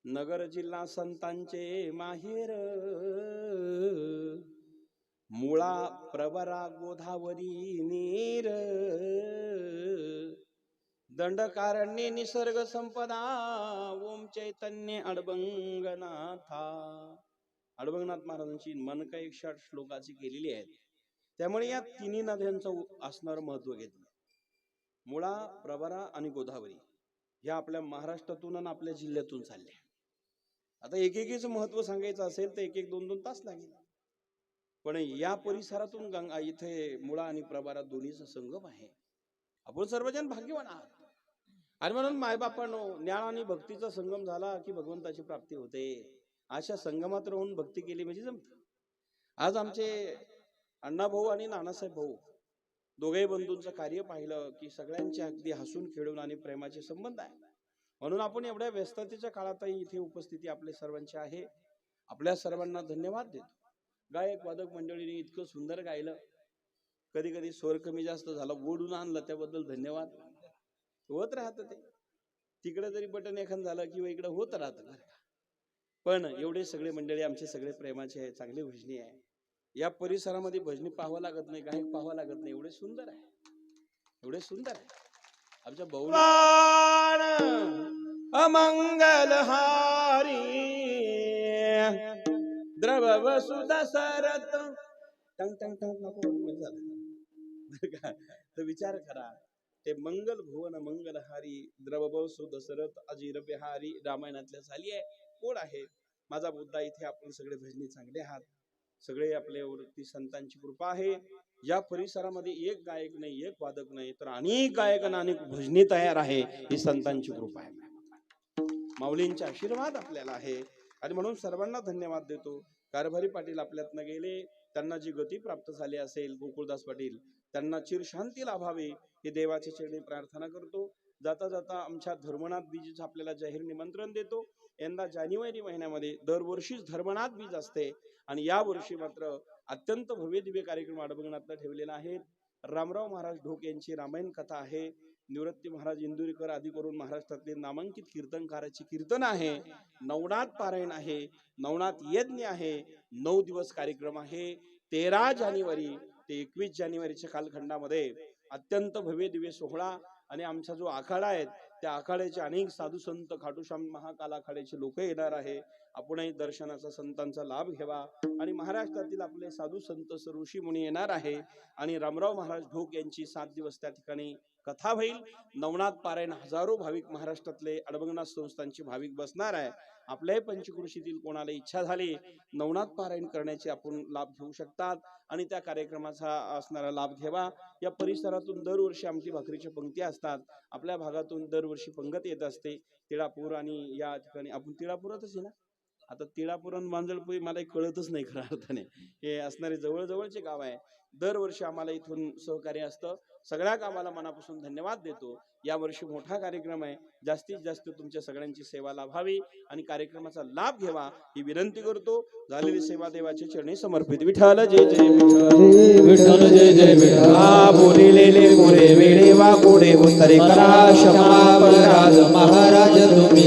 A: नगर जिल्हा संतांचे माहेर, मुळा प्रवरा गोदावरी नीर, दंडकारण्ये निसर्ग संपदा, ओम चैतन्य अडबंगनाथा. अडबंगनाथ महाराजांची मनका 108 श्लोकाची केलेली आहेत. त्यामुळे या तिन्ही नद्यांचं असणारं महत्व घेतलं. मुळा, प्रवरा आणि गोदावरी ह्या आपल्या महाराष्ट्रातून आणि आपल्या जिल्ह्यातून चालल्या. आता एकेकीचं महत्व सांगायचं असेल तर 1-1, 2-2 तास लागेल. पण या परिसरातून गंगा, इथे मुळा आणि प्रवरा दोन्हीचा संगम आहे. आपण सर्वजण भाग्यवान आहात. आणि म्हणून मायबापांनो, ज्ञान आणि भक्तीचा संगम झाला की भगवंताची प्राप्ती होते. अशा संगमात राहून भक्ती केली म्हणजे जमतं. आज आमचे अण्णा भाऊ आणि नानासाहेब भाऊ दोघे बंधूंचं कार्य पाहिलं की सगळ्यांचे अगदी हसून खेळून आणि प्रेमाचे संबंध आहे. म्हणून आपण एवढ्या व्यस्ततेच्या काळातही इथे उपस्थिती आपल्या सर्वांची आहे. आपल्या सर्वांना धन्यवाद देतो. गायक वादक मंडळीने इतकं सुंदर गायलं. कधी कधी स्वर कमी जास्त झाला, ओढून आणलं, त्याबद्दल धन्यवाद. होत राहतं ते, तिकडे जरी बटन एखादं झालं किंवा इकडे होत राहतं बरं का. पण एवढे सगळे मंडळी आमचे सगळे प्रेमाचे आहे, चांगले भजनी आहे. या परिसरामध्ये भजनी पाहावं लागत नाही, गायक पाहावं लागत नाही, एवढे सुंदर आहे, एवढे सुंदर आहे. आमच्या बहु अमंगलहारी द्रव वसुधा सरत टंग टंग टंग नको तर विचार करा. ते मंगल भुवन मंगलहारी द्रव सुध सरत अजिर बिहारी रामायणातल्या झाली आहे, कोण आहे. माझा मुद्दा इथे आपण सगळे भजनी चांगले आहात, सगळे आपल्यावरती संतांची कृपा आहे. या परिसरामध्ये एक गायक नाही, एक वादक नाही, तर अनेक गायक आणि अनेक भजनी तयार आहे. ही संतांची कृपा आहे, माऊलींचे आशीर्वाद आपल्याला आहे. आणि म्हणून सर्वांना धन्यवाद देतो. कारभारी पाटील आपल्यातनं गेले, त्यांना जी गती प्राप्त झाली असेल, गोकुळदास पाटील, त्यांना चिरशांती लाभावी हे देवाच्या चरणी प्रार्थना करतो. जाता जाता आमच्या धर्मनाथ बीज आपल्याला जाहीर निमंत्रण देतो. यंदा जानेवारी महिन्यामध्ये दरवर्षीच धर्मनाथ बीज असते आणि या वर्षी मात्र अत्यंत भव्य दिव्य कार्यक्रम अडबंगणातला ठेवलेला आहे. रामराव महाराज ढोक यांची रामायण कथा आहे. निवृत्ती महाराज इंदुरीकर आदी करून महाराष्ट्रातले नामांकित कीर्तनकाराची कीर्तन आहे. नवनाथ पारायण आहे, नवनाथ यज्ञ आहे. 9 दिवस कार्यक्रम आहे. 13 जानेवारी ते 21 जानेवारीच्या कालखंडामध्ये अत्यंत भव्य दिव्य सोहळा. आणि आमचा जो आखाडा आहे त्या आखाड्याचे अनेक साधू संत, खाटूश्याम महाकाल आखाड्याचे लोक येणार आहे. आपणही दर्शनाचा संतांचा लाभ घ्यावा. आणि महाराष्ट्रातील आपले साधू संत ऋषी मुनी येणार आहे. आणि रामराव महाराज ढोक यांची 7 दिवस त्या ठिकाणी कथा होईल. नवनाथ पारायण हजारो भाविक महाराष्ट्रातले अडबंगनाथ संस्थांचे भाविक बसणार आहे. आपल्याही पंचकृषीतील कोणाला इच्छा झाली नवनाथ पारायण करण्याचे आपण लाभ घेऊ शकतात आणि त्या कार्यक्रमाचा असणारा लाभ घ्यावा. या परिसरातून दरवर्षी आमटी भाकरीच्या पंक्ती असतात. आपल्या भागातून दरवर्षी पंगत येत असते. तिळापूर आणि या ठिकाणी आपण तिळापुरातच आहे ना, आता तिळापूर आणि मांजळपुरी मला कळतच नाही खऱ्या अर्थाने. हे असणारे जवळजवळचे गाव आहे. दरवर्षी आम्हाला इथून सहकार्य असतं. सगळ्या कामाला मनापासून धन्यवाद देतो. यावर्षी मोठा कार्यक्रम आहे. जास्तीत जास्त तुमच्या सगळ्यांची सेवा लाभावी आणि कार्यक्रमाचा लाभ घ्यावा ही विनंती करतो. झालेली सेवा देवाच्या चरणी समर्पित. विठ्ठल जय जय विठ्ठल,
C: विठ्ठल जय जय विठ्ठल.
A: बोलिलेले पुरे वेळे वाकोडे उत्तरे करा क्षमा
C: अपराध महाराज तुम्ही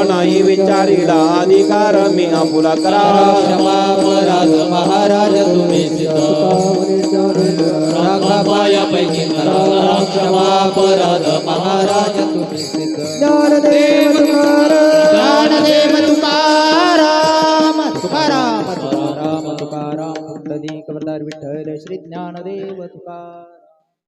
A: नाही विचारीला अधिकार मी आपुला करा
C: क्षमा अपराध महाराज तुम्ही राखा पायापैकी क्षमा अपराध महाराज तुम्ही
D: ज्ञानदेव तुकाराम तुकाराम
C: राम तुकाराम पुंडलिक वरदार विठ्ठल श्री ज्ञानदेव तुकाराम.